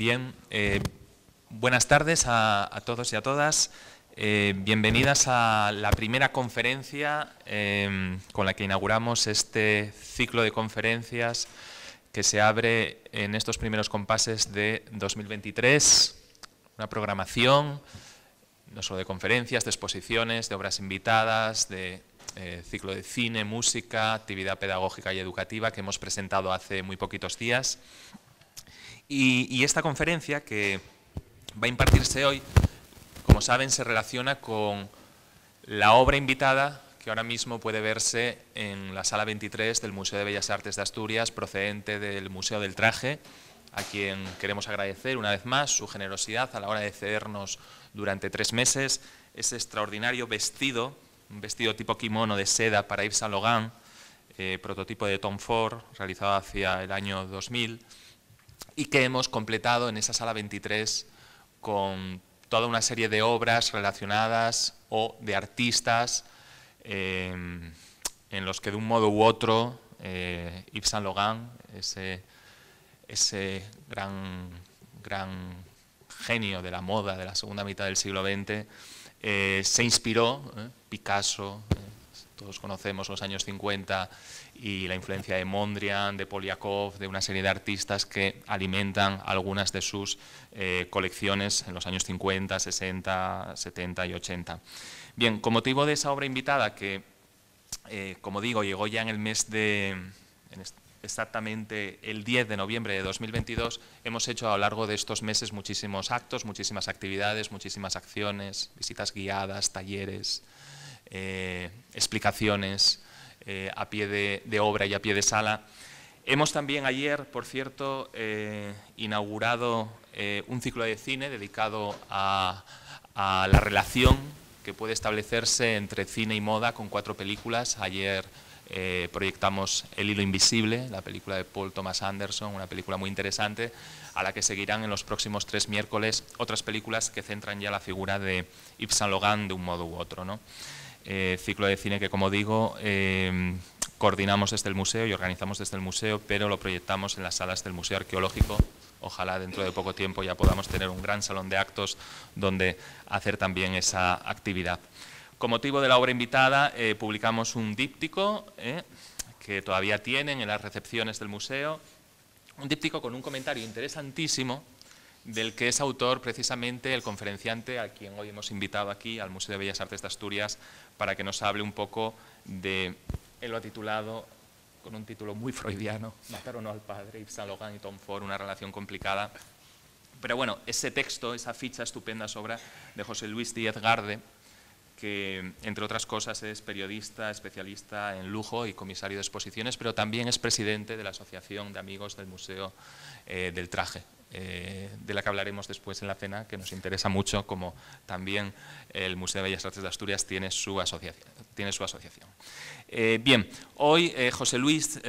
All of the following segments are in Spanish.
Bien, buenas tardes a todos y a todas. Bienvenidas a la primera conferencia con la que inauguramos este ciclo de conferencias que se abre en estos primeros compases de 2023. Una programación no solo de conferencias, de exposiciones, de obras invitadas, de ciclo de cine, música, actividad pedagógica y educativa que hemos presentado hace muy poquitos días. Y esta conferencia que va a impartirse hoy, como saben, se relaciona con la obra invitada que ahora mismo puede verse en la Sala 23 del Museo de Bellas Artes de Asturias, procedente del Museo del Traje, a quien queremos agradecer una vez más su generosidad a la hora de cedernos durante 3 meses ese extraordinario vestido, un vestido tipo kimono de seda para Yves Saint Laurent, prototipo de Tom Ford, realizado hacia el año 2000, y que hemos completado en esa Sala 23 con toda una serie de obras relacionadas o de artistas en los que de un modo u otro Yves Saint Laurent, ese gran genio de la moda de la segunda mitad del siglo XX, se inspiró. Picasso, todos conocemos los años 50 y la influencia de Mondrian, de Polyakov, de una serie de artistas que alimentan algunas de sus colecciones en los años 50, 60, 70 y 80. Bien, con motivo de esa obra invitada que, como digo, llegó ya en el mes de... exactamente el 10 de noviembre de 2022, hemos hecho a lo largo de estos meses muchísimos actos, muchísimas actividades, muchísimas acciones, visitas guiadas, talleres, explicaciones a pie de obra y a pie de sala. Hemos también ayer, por cierto, inaugurado un ciclo de cine dedicado a la relación que puede establecerse entre cine y moda con 4 películas. Ayer proyectamos El hilo invisible, la película de Paul Thomas Anderson, una película muy interesante, a la que seguirán en los próximos 3 miércoles otras películas que centran ya la figura de Yves Saint Laurent de un modo u otro, ¿no? Ciclo de cine que, como digo, coordinamos desde el museo y organizamos desde el museo, pero lo proyectamos en las salas del Museo Arqueológico. Ojalá dentro de poco tiempo ya podamos tener un gran salón de actos donde hacer también esa actividad. Con motivo de la obra invitada, publicamos un díptico que todavía tienen en las recepciones del museo, un díptico con un comentario interesantísimo del que es autor precisamente el conferenciante a quien hoy hemos invitado aquí al Museo de Bellas Artes de Asturias para que nos hable un poco de, él lo ha titulado con un título muy freudiano, Matar o no al padre, Yves Saint Laurent y Tom Ford, una relación complicada. Pero bueno, ese texto, esa ficha estupenda es obra de José Luis Díez Garde, que entre otras cosas es periodista, especialista en lujo y comisario de exposiciones, pero también es presidente de la Asociación de Amigos del Museo del Traje, de la que hablaremos después en la cena, que nos interesa mucho, como también el Museo de Bellas Artes de Asturias tiene su asociación. Bien, hoy José Luis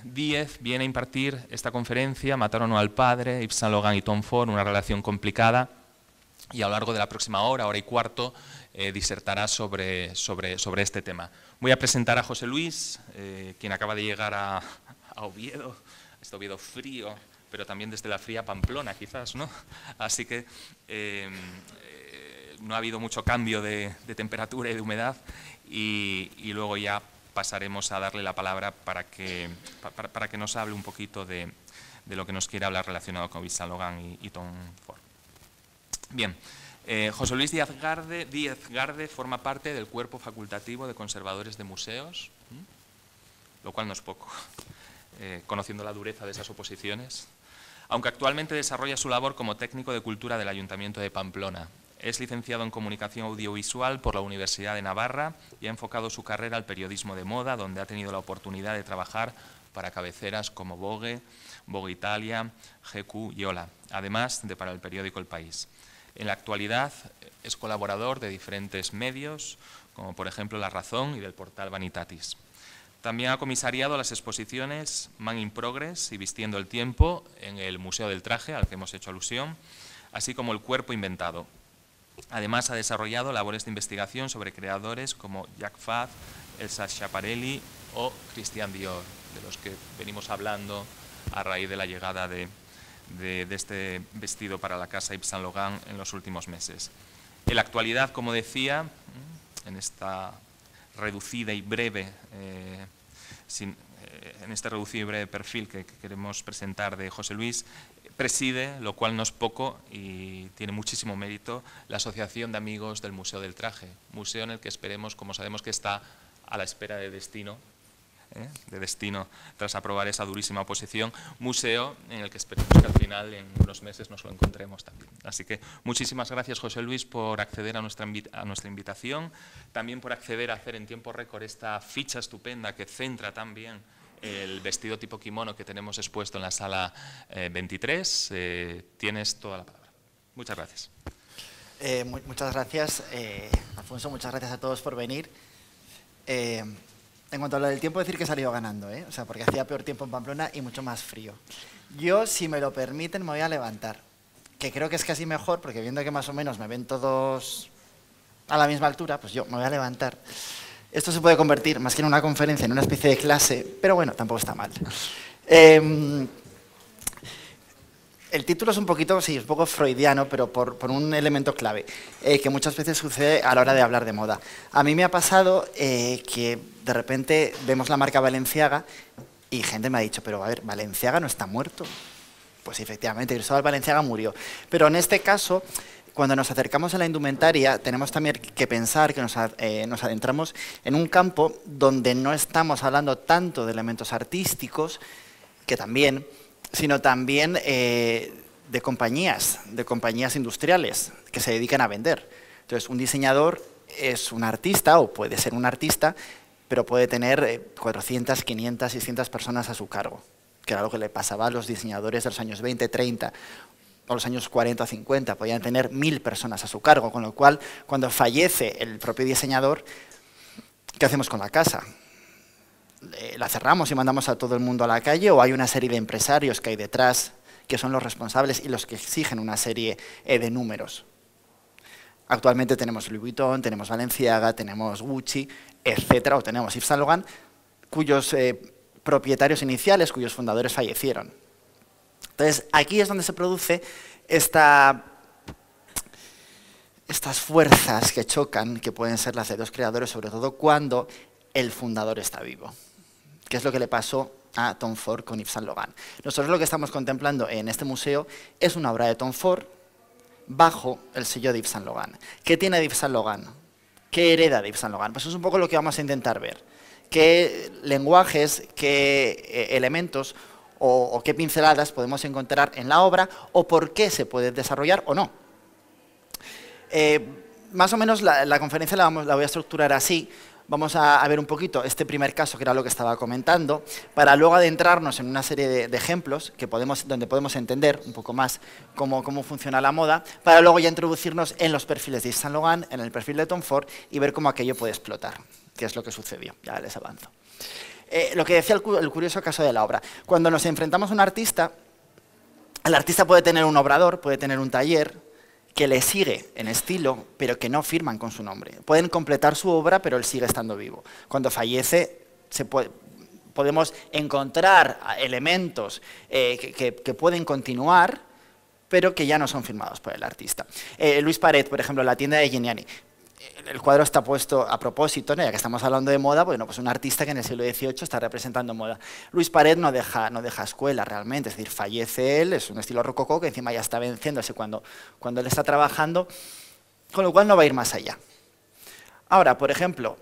Díez viene a impartir esta conferencia, Matar o no al padre, Yves Saint Laurent y Tom Ford, una relación complicada, y a lo largo de la próxima hora y cuarto, disertará sobre este tema. Voy a presentar a José Luis, quien acaba de llegar a Oviedo, este Oviedo frío, pero también desde la fría Pamplona, quizás, ¿no? Así que no ha habido mucho cambio de temperatura y de humedad, y luego ya pasaremos a darle la palabra para que nos hable un poquito de lo que nos quiere hablar relacionado con Yves Saint Laurent y Tom Ford. Bien. José Luis Díez Garde forma parte del cuerpo facultativo de conservadores de museos, lo cual no es poco, conociendo la dureza de esas oposiciones, aunque actualmente desarrolla su labor como técnico de cultura del Ayuntamiento de Pamplona. Es licenciado en Comunicación Audiovisual por la Universidad de Navarra y ha enfocado su carrera al periodismo de moda, donde ha tenido la oportunidad de trabajar para cabeceras como Vogue, Vogue Italia, GQ y Hola, además de para el periódico El País. En la actualidad es colaborador de diferentes medios, como por ejemplo La Razón y del portal Vanitatis. También ha comisariado las exposiciones Man in Progress y Vistiendo el Tiempo en el Museo del Traje, al que hemos hecho alusión, así como El Cuerpo Inventado. Además, ha desarrollado labores de investigación sobre creadores como Jacques Fad, Elsa Schiaparelli o Christian Dior, de los que venimos hablando a raíz de la llegada de de este vestido para la casa Yves Saint Laurent en los últimos meses. En la actualidad, como decía, en esta reducida y breve en este reducido y breve perfil que queremos presentar de José Luis, preside, lo cual no es poco y tiene muchísimo mérito, la Asociación de Amigos del Museo del Traje, museo en el que esperemos, como sabemos que está a la espera de destino tras aprobar esa durísima oposición, museo en el que esperemos que al final, en unos meses, nos lo encontremos también. Así que muchísimas gracias, José Luis, por acceder a nuestra invitación, también por acceder a hacer en tiempo récord esta ficha estupenda que centra también el vestido tipo kimono que tenemos expuesto en la sala 23. Tienes toda la palabra. Muchas gracias. Muchas gracias, Alfonso, muchas gracias a todos por venir. En cuanto a lo del tiempo, decir que he salido ganando, o sea, porque hacía peor tiempo en Pamplona y mucho más frío. Yo, si me lo permiten, me voy a levantar, que creo que es casi mejor, porque viendo que más o menos me ven todos a la misma altura, pues yo me voy a levantar. Esto se puede convertir, más que en una conferencia, en una especie de clase, pero bueno, tampoco está mal. El título es un poquito, sí, es un poco freudiano, pero por un elemento clave, que muchas veces sucede a la hora de hablar de moda. A mí me ha pasado que de repente vemos la marca Balenciaga y gente me ha dicho, pero a ver, ¿Balenciaga no está muerto? Pues efectivamente, Cristóbal Balenciaga murió. Pero en este caso, cuando nos acercamos a la indumentaria, tenemos también que pensar que nos adentramos en un campo donde no estamos hablando tanto de elementos artísticos, que también, sino también de compañías industriales que se dedican a vender. Entonces, un diseñador es un artista, o puede ser un artista, pero puede tener 400, 500, 600 personas a su cargo, que era lo que le pasaba a los diseñadores de los años 20, 30, o los años 40 o 50, podían tener 1000 personas a su cargo, con lo cual, cuando fallece el propio diseñador, ¿qué hacemos con la casa? ¿La cerramos y mandamos a todo el mundo a la calle, o hay una serie de empresarios que hay detrás que son los responsables y los que exigen una serie de números? Actualmente tenemos Louis Vuitton, tenemos Balenciaga, tenemos Gucci, etcétera, o tenemos Yves Saint Laurent, cuyos propietarios iniciales, cuyos fundadores fallecieron. Entonces, aquí es donde se produce estas fuerzas que chocan, que pueden ser las de dos creadores, sobre todo cuando el fundador está vivo, que es lo que le pasó a Tom Ford con Yves Saint Laurent. Nosotros lo que estamos contemplando en este museo es una obra de Tom Ford bajo el sello de Yves Saint Laurent. ¿Qué tiene de Yves Saint Laurent? ¿Qué hereda de Yves Saint Laurent? Pues es un poco lo que vamos a intentar ver. ¿Qué lenguajes, qué elementos o qué pinceladas podemos encontrar en la obra, o por qué se puede desarrollar o no? Más o menos la conferencia la voy a estructurar así. Vamos a ver un poquito este primer caso, que era lo que estaba comentando, para luego adentrarnos en una serie de ejemplos donde podemos entender un poco más cómo funciona la moda, para luego ya introducirnos en los perfiles de Yves Saint Laurent, en el perfil de Tom Ford, y ver cómo aquello puede explotar, que es lo que sucedió. Ya les avanzo. Lo que decía el curioso caso de la obra. Cuando nos enfrentamos a un artista, el artista puede tener un obrador, puede tener un taller, que le sigue en estilo, pero que no firman con su nombre. Pueden completar su obra, pero él sigue estando vivo. Cuando fallece, podemos encontrar elementos que pueden continuar, pero que ya no son firmados por el artista. Louis Paret, por ejemplo, la tienda de Giugiani. El cuadro está puesto a propósito, ¿no? Ya que estamos hablando de moda, bueno, pues un artista que en el siglo XVIII está representando moda. Louis Paret no deja escuela realmente, es decir, fallece él, es un estilo rococó que encima ya está venciéndose cuando él está trabajando, con lo cual no va a ir más allá. Ahora, por ejemplo,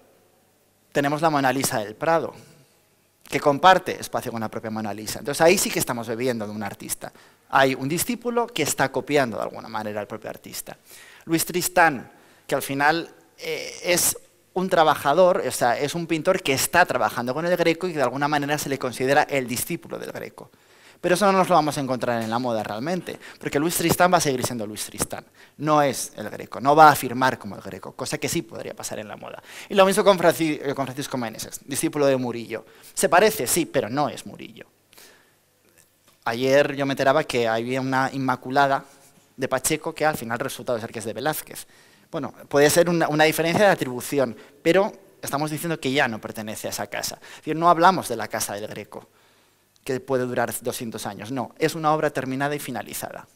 tenemos la Mona Lisa del Prado, que comparte espacio con la propia Mona Lisa. Entonces ahí sí que estamos bebiendo de un artista. Hay un discípulo que está copiando de alguna manera al propio artista. Louis Tristan, que al final es un trabajador, o sea, es un pintor que está trabajando con el Greco y que de alguna manera se le considera el discípulo del Greco. Pero eso no nos lo vamos a encontrar en la moda realmente, porque Louis Tristan va a seguir siendo Louis Tristan, no es el Greco, no va a firmar como el Greco, cosa que sí podría pasar en la moda. Y lo mismo con Francisco Meneses, discípulo de Murillo. ¿Se parece? Sí, pero no es Murillo. Ayer yo me enteraba que había una Inmaculada de Pacheco que al final resultó ser que es de Velázquez. Bueno, puede ser una diferencia de atribución, pero estamos diciendo que ya no pertenece a esa casa. Es decir, no hablamos de la casa del Greco, que puede durar 200 años. No, es una obra terminada y finalizada.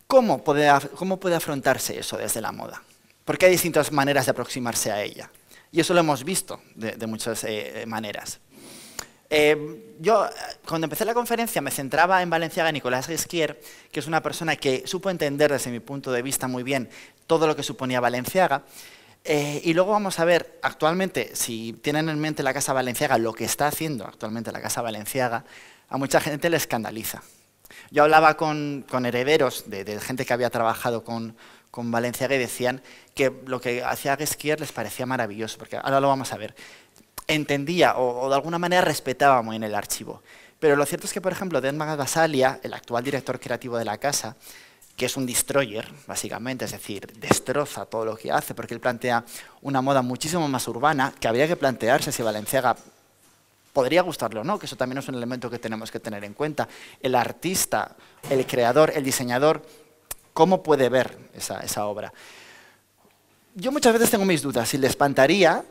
¿Cómo puede afrontarse eso desde la moda? Porque hay distintas maneras de aproximarse a ella. Y eso lo hemos visto de muchas maneras. Yo, cuando empecé la conferencia, me centraba en Balenciaga y Nicolas Ghesquière, que es una persona que supo entender desde mi punto de vista muy bien todo lo que suponía Balenciaga. Y luego vamos a ver, actualmente, si tienen en mente la Casa Balenciaga, lo que está haciendo actualmente la Casa Balenciaga, a mucha gente le escandaliza. Yo hablaba con herederos de gente que había trabajado con Balenciaga y decían que lo que hacía Ghesquière les parecía maravilloso, porque ahora lo vamos a ver. Entendía o de alguna manera respetaba muy en el archivo. Pero lo cierto es que, por ejemplo, Demna Gvasalia, el actual director creativo de la casa, que es un destroyer, básicamente, es decir, destroza todo lo que hace, porque él plantea una moda muchísimo más urbana, que habría que plantearse si Balenciaga podría gustarle o no, que eso también es un elemento que tenemos que tener en cuenta. El artista, el creador, el diseñador, ¿cómo puede ver esa obra? Yo muchas veces tengo mis dudas, si le espantaría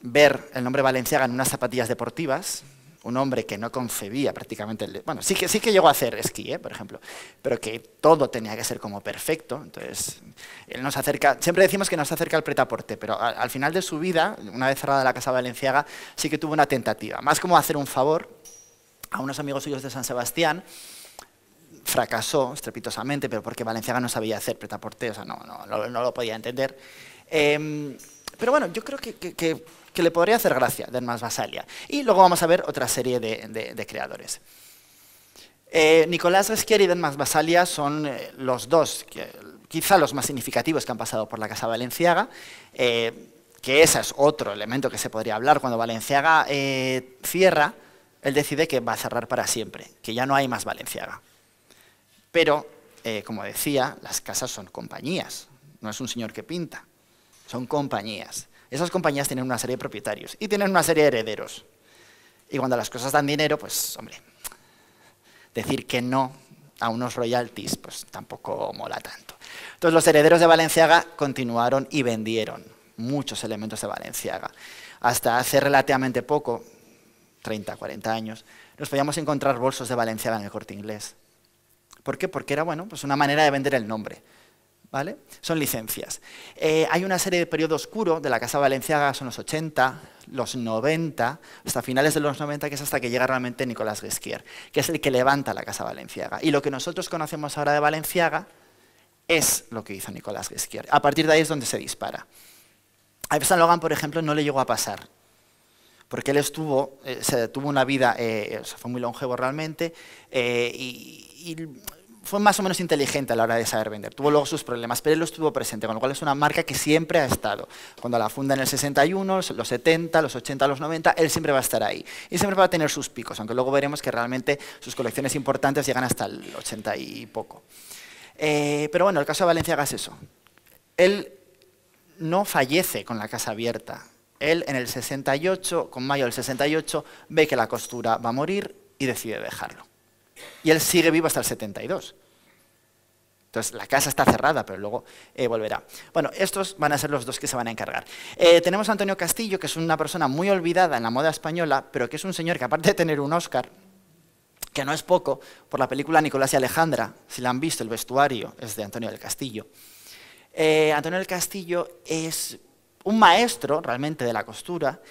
ver el nombre Balenciaga en unas zapatillas deportivas, un hombre que no concebía prácticamente, bueno, sí que llegó a hacer esquí, por ejemplo, pero que todo tenía que ser como perfecto. Entonces, él nos acerca, siempre decimos que nos acerca al prêt-à-porter, pero al final de su vida, una vez cerrada la Casa Balenciaga, sí que tuvo una tentativa, más como hacer un favor a unos amigos suyos de San Sebastián. Fracasó estrepitosamente, pero porque Balenciaga no sabía hacer prêt-à-porter, o sea, no lo podía entender. Pero bueno, yo creo que le podría hacer gracia Demna Gvasalia. Y luego vamos a ver otra serie de creadores. Nicolas Ghesquière y Demna Gvasalia son los dos, quizá los más significativos que han pasado por la Casa Balenciaga, que ese es otro elemento que se podría hablar. Cuando Balenciaga cierra, él decide que va a cerrar para siempre, que ya no hay más Balenciaga. Pero, como decía, las casas son compañías, no es un señor que pinta, son compañías. Esas compañías tienen una serie de propietarios y tienen una serie de herederos. Y cuando las cosas dan dinero, pues, hombre, decir que no a unos royalties, pues tampoco mola tanto. Entonces, los herederos de Balenciaga continuaron y vendieron muchos elementos de Balenciaga. Hasta hace relativamente poco, 30, 40 años, nos podíamos encontrar bolsos de Balenciaga en el Corte Inglés. ¿Por qué? Porque era, bueno, pues una manera de vender el nombre. ¿Vale? Son licencias. Hay una serie de periodo oscuro de la Casa Balenciaga, son los 80, los 90, hasta finales de los 90, que es hasta que llega realmente Nicolas Ghesquière, que es el que levanta la Casa Balenciaga. Y lo que nosotros conocemos ahora de Balenciaga es lo que hizo Nicolas Ghesquière. A partir de ahí es donde se dispara. A Yves Saint Laurent, por ejemplo, no le llegó a pasar, porque él tuvo una vida, fue muy longevo realmente, y fue más o menos inteligente a la hora de saber vender. Tuvo luego sus problemas, pero él lo estuvo presente, con lo cual es una marca que siempre ha estado. Cuando la funda en el 61, los 70, los 80, los 90, él siempre va a estar ahí. Y siempre va a tener sus picos, aunque luego veremos que realmente sus colecciones importantes llegan hasta el 80 y poco. Pero bueno, el caso de Balenciaga es eso. Él no fallece con la casa abierta. Él en el 68, con mayo del 68, ve que la costura va a morir y decide dejarlo. Y él sigue vivo hasta el 72. Entonces, la casa está cerrada, pero luego volverá. Bueno, estos van a ser los dos que se van a encargar. Tenemos a Antonio Castillo, que es una persona muy olvidada en la moda española, pero que es un señor que, aparte de tener un Oscar, que no es poco, por la película Nicolás y Alejandra, si la han visto, el vestuario es de Antonio del Castillo. Antonio del Castillo es un maestro, realmente, de la costura,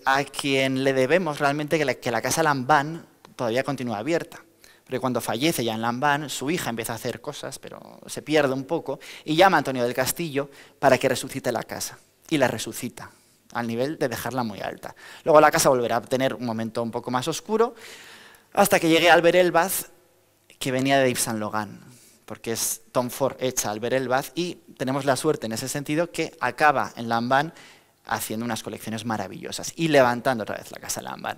a quien le debemos realmente que la casa Lanvin todavía continúa abierta. Porque cuando fallece ya en Lanvin, su hija empieza a hacer cosas, pero se pierde un poco, y llama a Antonio del Castillo para que resucite la casa. Y la resucita, al nivel de dejarla muy alta. Luego la casa volverá a tener un momento un poco más oscuro, hasta que llegue Albert Elbaz, que venía de Yves Saint Laurent, porque es Tom Ford hecha Albert Elbaz, y tenemos la suerte en ese sentido que acaba en Lanvin haciendo unas colecciones maravillosas y levantando otra vez la casa Lanvin.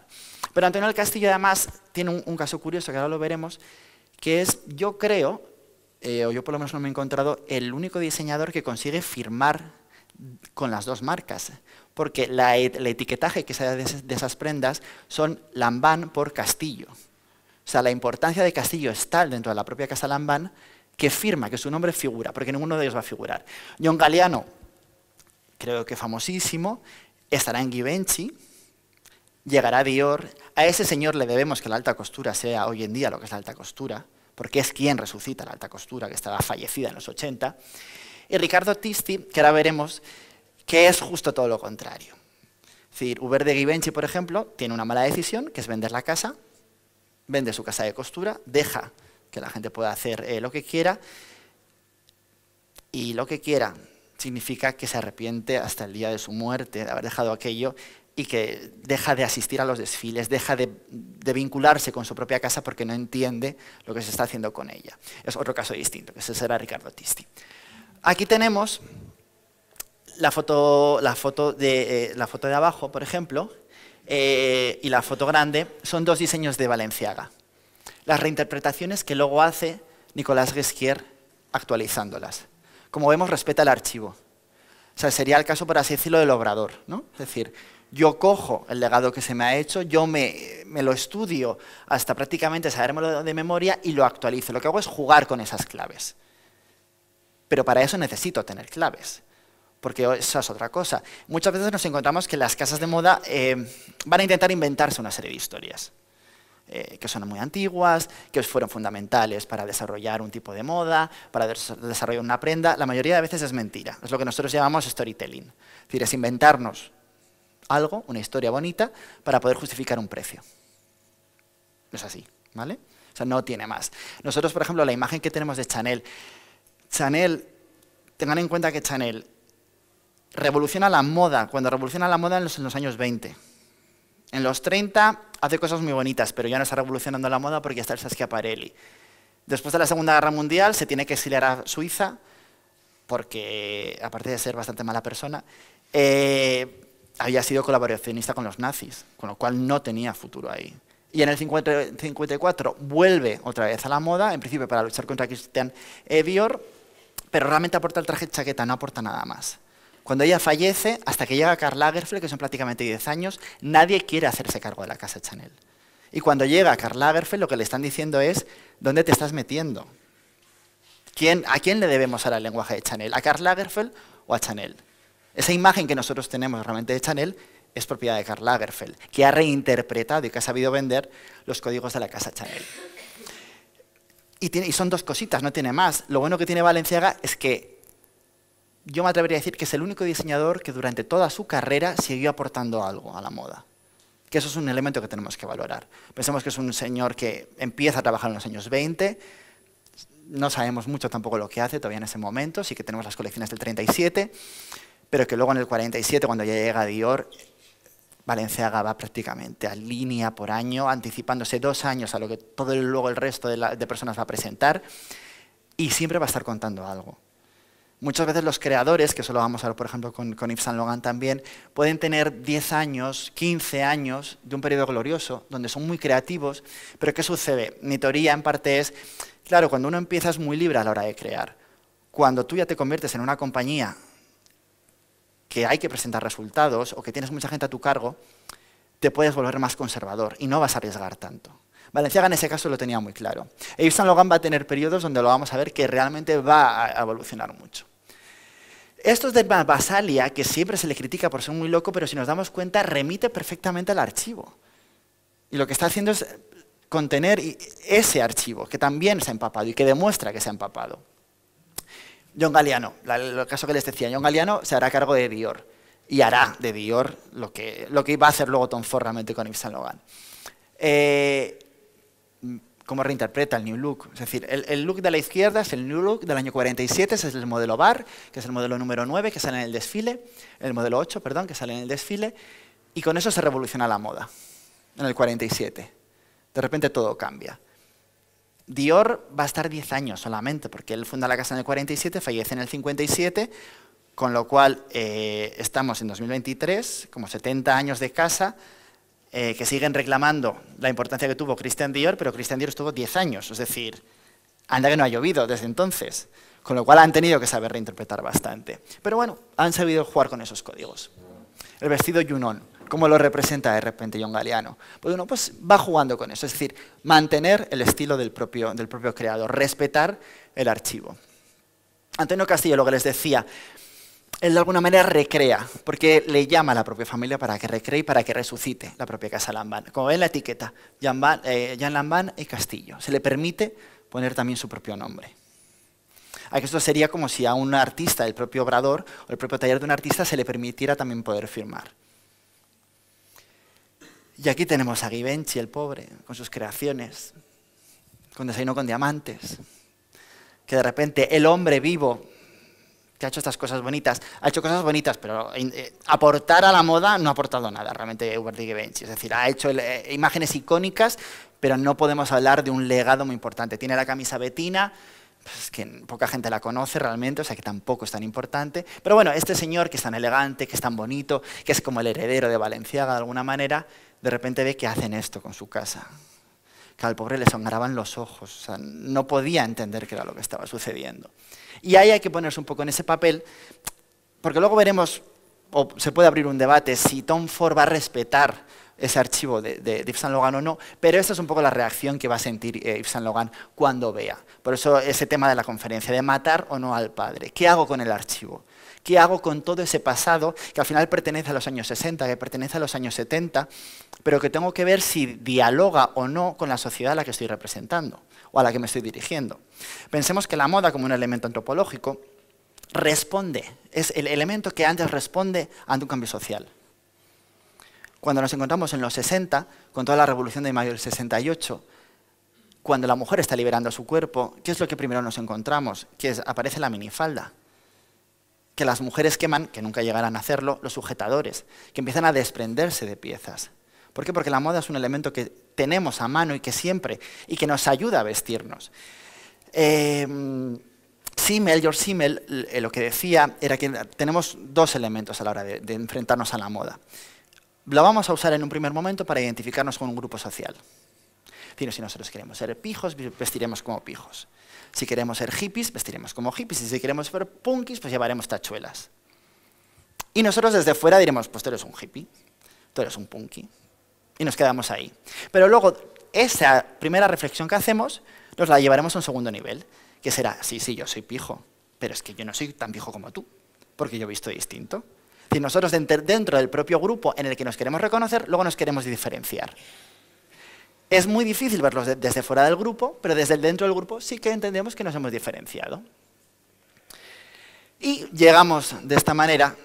Pero Antonio del Castillo además tiene un caso curioso, que ahora lo veremos, que es, yo creo, o yo por lo menos no me he encontrado, el único diseñador que consigue firmar con las dos marcas, porque el etiquetaje que se da de esas prendas son Lanvin por Castillo. O sea, la importancia de Castillo es tal dentro de la propia casa Lanvin que firma, que su nombre figura, porque ninguno de ellos va a figurar. John Galliano, creo que famosísimo, estará en Givenchy, llegará Dior, a ese señor le debemos que la alta costura sea hoy en día lo que es la alta costura, porque es quien resucita la alta costura, que estaba fallecida en los 80, y Riccardo Tisti, que ahora veremos, que es justo todo lo contrario. Es decir, Hubert de Givenchy, por ejemplo, tiene una mala decisión, que es vender la casa, vende su casa de costura, deja que la gente pueda hacer lo que quiera, y lo que quiera significa que se arrepiente hasta el día de su muerte de haber dejado aquello y que deja de asistir a los desfiles, deja de vincularse con su propia casa porque no entiende lo que se está haciendo con ella. Es otro caso distinto, que ese será Riccardo Tisti. Aquí tenemos la foto de abajo, por ejemplo, y la foto grande, son dos diseños de Balenciaga. Las reinterpretaciones que luego hace Nicolas Ghesquière actualizándolas. Como vemos, respeta el archivo. O sea, sería el caso, por así decirlo, del obrador, ¿no? Es decir, yo cojo el legado que se me ha hecho, yo me lo estudio hasta prácticamente sabérmelo de memoria y lo actualizo. Lo que hago es jugar con esas claves. Pero para eso necesito tener claves, porque esa es otra cosa. Muchas veces nos encontramos que las casas de moda van a intentar inventarse una serie de historias que son muy antiguas, que fueron fundamentales para desarrollar un tipo de moda, para desarrollar una prenda. La mayoría de veces es mentira. Es lo que nosotros llamamos storytelling. Es decir, es inventarnos algo, una historia bonita, para poder justificar un precio. Es así, ¿vale? O sea, no tiene más. Nosotros, por ejemplo, la imagen que tenemos de Chanel, tengan en cuenta que Chanel revoluciona la moda, cuando revoluciona la moda en los años 20. En los 30 hace cosas muy bonitas, pero ya no está revolucionando la moda porque ya está el Schiaparelli. Después de la Segunda Guerra Mundial se tiene que exiliar a Suiza, porque, aparte de ser bastante mala persona, había sido colaboracionista con los nazis, con lo cual no tenía futuro ahí. Y en el 54 vuelve otra vez a la moda, en principio para luchar contra Christian Dior, pero realmente aporta el traje de chaqueta, no aporta nada más. Cuando ella fallece, hasta que llega Karl Lagerfeld, que son prácticamente 10 años, nadie quiere hacerse cargo de la casa Chanel. Y cuando llega Karl Lagerfeld, lo que le están diciendo es, ¿dónde te estás metiendo? ¿A quién le debemos ahora el lenguaje de Chanel? ¿A Karl Lagerfeld o a Chanel? Esa imagen que nosotros tenemos realmente de Chanel es propiedad de Karl Lagerfeld, que ha reinterpretado y que ha sabido vender los códigos de la casa Chanel. Y son dos cositas, no tiene más. Lo bueno que tiene Balenciaga es que yo me atrevería a decir que es el único diseñador que durante toda su carrera siguió aportando algo a la moda. Que eso es un elemento que tenemos que valorar. Pensemos que es un señor que empieza a trabajar en los años 20, no sabemos mucho tampoco lo que hace todavía en ese momento, sí que tenemos las colecciones del 37, pero que luego en el 47, cuando ya llega Dior, Balenciaga va prácticamente a línea por año, anticipándose 2 años a lo que luego el resto de personas va a presentar, y siempre va a estar contando algo. Muchas veces los creadores, que eso lo vamos a ver por ejemplo con Yves Saint Laurent también, pueden tener 10 años, 15 años de un periodo glorioso, donde son muy creativos, pero ¿qué sucede? Mi teoría en parte es, claro, cuando uno empieza es muy libre a la hora de crear. Cuando tú ya te conviertes en una compañía que hay que presentar resultados o que tienes mucha gente a tu cargo, te puedes volver más conservador y no vas a arriesgar tanto. Balenciaga en ese caso lo tenía muy claro. Yves Saint Laurent va a tener periodos donde lo vamos a ver que realmente va a evolucionar mucho. Esto es de Basalia, que siempre se le critica por ser muy loco, pero si nos damos cuenta, remite perfectamente al archivo. Y lo que está haciendo es contener ese archivo, que también se ha empapado y que demuestra que se ha empapado. John Galliano, el caso que les decía, John Galliano se hará cargo de Dior y hará de Dior lo que iba a hacer luego Tom Ford realmente con Yves Saint Laurent. Cómo reinterpreta el New Look. Es decir, el look de la izquierda es el New Look del año 47, ese es el modelo Bar, que es el modelo número 9, que sale en el desfile, el modelo 8, perdón, que sale en el desfile, y con eso se revoluciona la moda, en el 47. De repente todo cambia. Dior va a estar 10 años solamente, porque él funda la casa en el 47, fallece en el 57, con lo cual estamos en 2023, como 70 años de casa, que siguen reclamando la importancia que tuvo Christian Dior, pero Christian Dior estuvo 10 años, es decir, anda que no ha llovido desde entonces, con lo cual han tenido que saber reinterpretar bastante. Pero bueno, han sabido jugar con esos códigos. El vestido Junon, ¿cómo lo representa de repente John Galliano? Pues uno pues va jugando con eso, es decir, mantener el estilo del propio creador, respetar el archivo. Antonio Castillo, lo que les decía, él de alguna manera recrea, porque le llama a la propia familia para que recree y para que resucite la propia Casa Lambán. Como ven la etiqueta, Jean Lambán y Castillo. Se le permite poner también su propio nombre. Aquí esto sería como si a un artista, el propio obrador o el propio taller de un artista, se le permitiera también poder firmar. Y aquí tenemos a Givenchy, el pobre, con sus creaciones, con Desayuno con Diamantes, que de repente el hombre vivo que ha hecho estas cosas bonitas, ha hecho cosas bonitas, pero aportar a la moda no ha aportado nada realmente Hubert de Givenchy. Es decir, ha hecho imágenes icónicas, pero no podemos hablar de un legado muy importante. Tiene la camisa Bettina, pues que poca gente la conoce realmente, o sea que tampoco es tan importante. Pero bueno, este señor que es tan elegante, que es tan bonito, que es como el heredero de Balenciaga de alguna manera, de repente ve que hacen esto con su casa. Que al pobre le sangraban los ojos, o sea, no podía entender qué era lo que estaba sucediendo. Y ahí hay que ponerse un poco en ese papel, porque luego veremos, o se puede abrir un debate, si Tom Ford va a respetar ese archivo de Yves Saint Laurent o no, pero esta es un poco la reacción que va a sentir Yves Saint Laurent cuando vea. Por eso ese tema de la conferencia, de matar o no al padre. ¿Qué hago con el archivo? ¿Qué hago con todo ese pasado que al final pertenece a los años 60, que pertenece a los años 70, pero que tengo que ver si dialoga o no con la sociedad a la que estoy representando o a la que me estoy dirigiendo? Pensemos que la moda, como un elemento antropológico, responde, es el elemento que antes responde ante un cambio social. Cuando nos encontramos en los 60, con toda la revolución de mayo del 68, cuando la mujer está liberando su cuerpo, ¿qué es lo que primero nos encontramos? Que aparece la minifalda. Que las mujeres queman, que nunca llegarán a hacerlo, los sujetadores, que empiezan a desprenderse de piezas. ¿Por qué? Porque la moda es un elemento que tenemos a mano y que siempre, y que nos ayuda a vestirnos. George Simmel, lo que decía era que tenemos dos elementos a la hora de enfrentarnos a la moda. Lo vamos a usar en un primer momento para identificarnos con un grupo social. Es decir, si nosotros queremos ser pijos, vestiremos como pijos. Si queremos ser hippies, vestiremos como hippies. Y si queremos ser punkis, pues llevaremos tachuelas. Y nosotros desde fuera diremos, pues tú eres un hippie, tú eres un punky. Y nos quedamos ahí. Pero luego, esa primera reflexión que hacemos, nos la llevaremos a un segundo nivel, que será, sí, yo soy pijo, pero es que yo no soy tan pijo como tú, porque yo he visto distinto. Si nosotros dentro del propio grupo en el que nos queremos reconocer, luego nos queremos diferenciar. Es muy difícil verlos desde fuera del grupo, pero desde dentro del grupo sí que entendemos que nos hemos diferenciado. Y llegamos de esta manera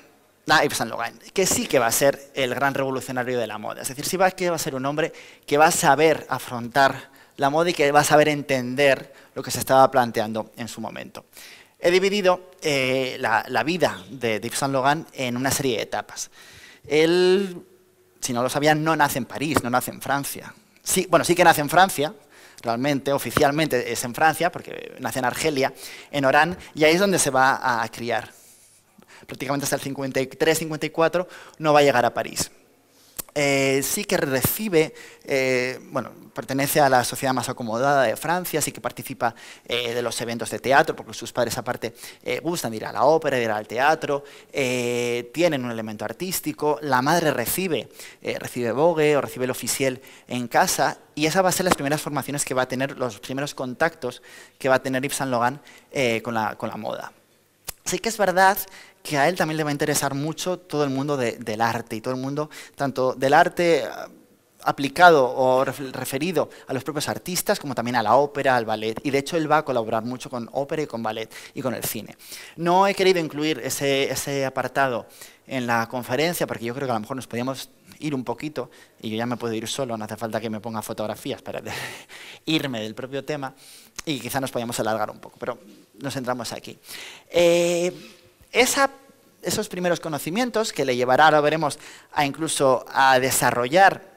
a Yves Saint Laurent, que sí que va a ser el gran revolucionario de la moda. Es decir, sí que va a ser un hombre que va a saber afrontar la moda y que va a saber entender lo que se estaba planteando en su momento. He dividido la vida de Yves Saint Laurent en una serie de etapas. Él, si no lo sabían, no nace en París, no nace en Francia. Sí, bueno, sí que nace en Francia, realmente, oficialmente es en Francia, porque nace en Argelia, en Orán, y ahí es donde se va a criar. Prácticamente hasta el 53-54 no va a llegar a París. Sí que recibe, pertenece a la sociedad más acomodada de Francia, sí que participa de los eventos de teatro, porque sus padres aparte gustan de ir a la ópera, de ir al teatro, tienen un elemento artístico, la madre recibe Vogue o recibe el Officiel en casa, y esa va a ser las primeras formaciones que va a tener, los primeros contactos que va a tener Yves Saint Laurent con la moda. Sí que es verdad que a él también le va a interesar mucho todo el mundo del arte, y todo el mundo, tanto del arte aplicado o referido a los propios artistas, como también a la ópera, al ballet, y de hecho él va a colaborar mucho con ópera y con ballet y con el cine. No he querido incluir ese apartado en la conferencia, porque yo creo que a lo mejor nos podíamos ir un poquito, y yo ya me puedo ir solo, no hace falta que me ponga fotografías para irme del propio tema, y quizá nos podíamos alargar un poco, pero nos centramos aquí. Esos primeros conocimientos que le llevará, ahora veremos, incluso a desarrollar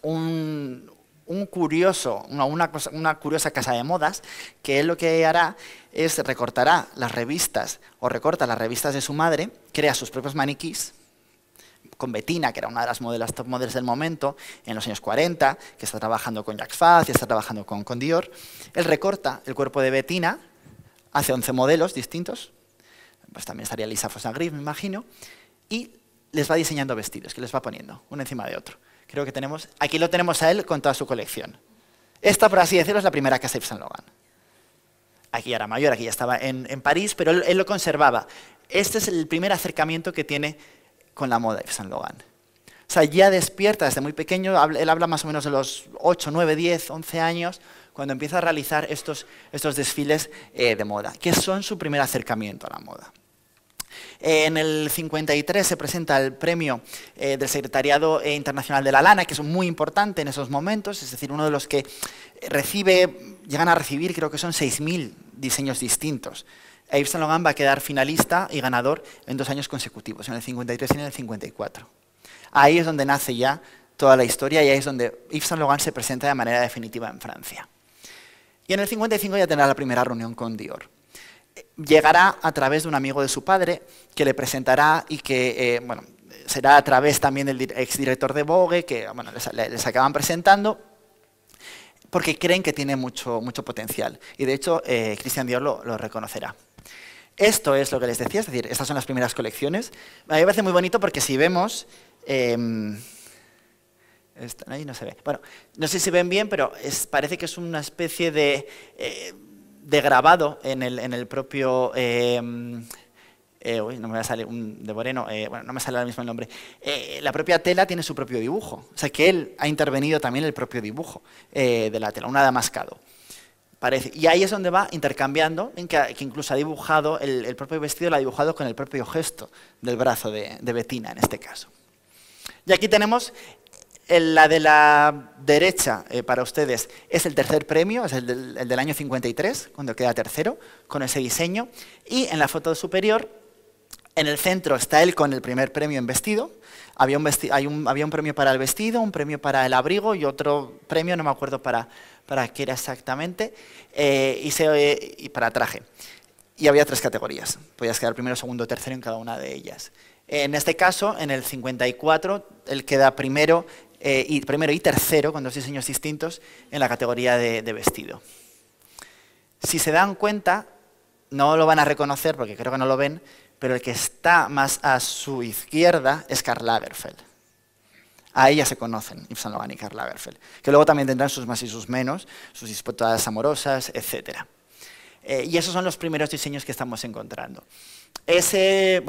una curiosa casa de modas, que él lo que hará es recortará las revistas, o recorta las revistas de su madre, crea sus propios maniquís, con Bettina, que era una de las modelos top models del momento, en los años 40, que está trabajando con Jacques Fath, y está trabajando con Dior. Él recorta el cuerpo de Bettina, hace 11 modelos distintos, pues también estaría Lisa Fossagriff, me imagino, y les va diseñando vestidos, que les va poniendo uno encima de otro. Creo que aquí lo tenemos a él con toda su colección. Esta, por así decirlo, es la primera casa de Yves Saint Laurent. Aquí ya era mayor, aquí ya estaba en París, pero él lo conservaba. Este es el primer acercamiento que tiene con la moda Yves Saint Laurent. O sea, ya despierta desde muy pequeño, él habla más o menos de los 8, 9, 10, 11 años, cuando empieza a realizar estos desfiles de moda, que son su primer acercamiento a la moda. En el 53 se presenta el premio del Secretariado Internacional de la Lana, que es muy importante en esos momentos, es decir, uno de los que llegan a recibir, creo que son 6.000 diseños distintos. Yves Saint Laurent va a quedar finalista y ganador en 2 años consecutivos, en el 53 y en el 54. Ahí es donde nace ya toda la historia y ahí es donde Yves Saint Laurent se presenta de manera definitiva en Francia. Y en el 55 ya tendrá la primera reunión con Dior. Llegará a través de un amigo de su padre que le presentará y que será a través también del exdirector de Vogue, que les acaban presentando, porque creen que tiene mucho potencial. Y de hecho, Christian Dior lo reconocerá. Esto es lo que les decía, es decir, estas son las primeras colecciones. A mí me parece muy bonito porque si vemos... ahí no se ve. Bueno, no sé si ven bien, pero parece que es una especie de grabado en el propio... no me va a salir de Moreno, no me sale ahora mismo el nombre. La propia tela tiene su propio dibujo. O sea que él ha intervenido también en el propio dibujo de la tela, un adamascado. Parece. Y ahí es donde va intercambiando, que incluso ha dibujado, el propio vestido lo ha dibujado con el propio gesto del brazo de Bettina en este caso. Y aquí tenemos la de la derecha para ustedes, es el tercer premio, es el del año 53, cuando queda tercero, con ese diseño. Y en la foto superior, en el centro está él con el primer premio en vestido. Había un premio para el vestido, un premio para el abrigo y otro premio, no me acuerdo para qué era exactamente, y para traje. Y había 3 categorías, podías quedar primero, segundo, tercero en cada una de ellas. En este caso, en el 54, él queda primero y tercero, con 2 diseños distintos, en la categoría de vestido. Si se dan cuenta, no lo van a reconocer porque creo que no lo ven, pero el que está más a su izquierda es Karl Lagerfeld. Ahí ya se conocen Yves Saint Laurent y Karl Lagerfeld, que luego también tendrán sus más y sus menos, sus disputas amorosas, etc. Y esos son los primeros diseños que estamos encontrando.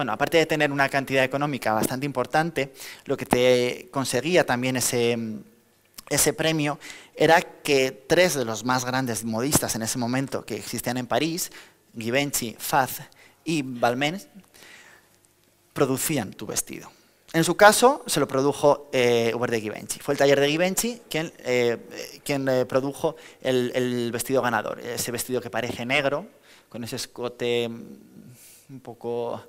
Aparte de tener una cantidad económica bastante importante, lo que te conseguía también ese premio era que 3 de los más grandes modistas en ese momento que existían en París, Givenchy, Faz y Balmain, producían tu vestido. En su caso, se lo produjo Hubert de Givenchy. Fue el taller de Givenchy quien produjo el vestido ganador, ese vestido que parece negro, con ese escote un poco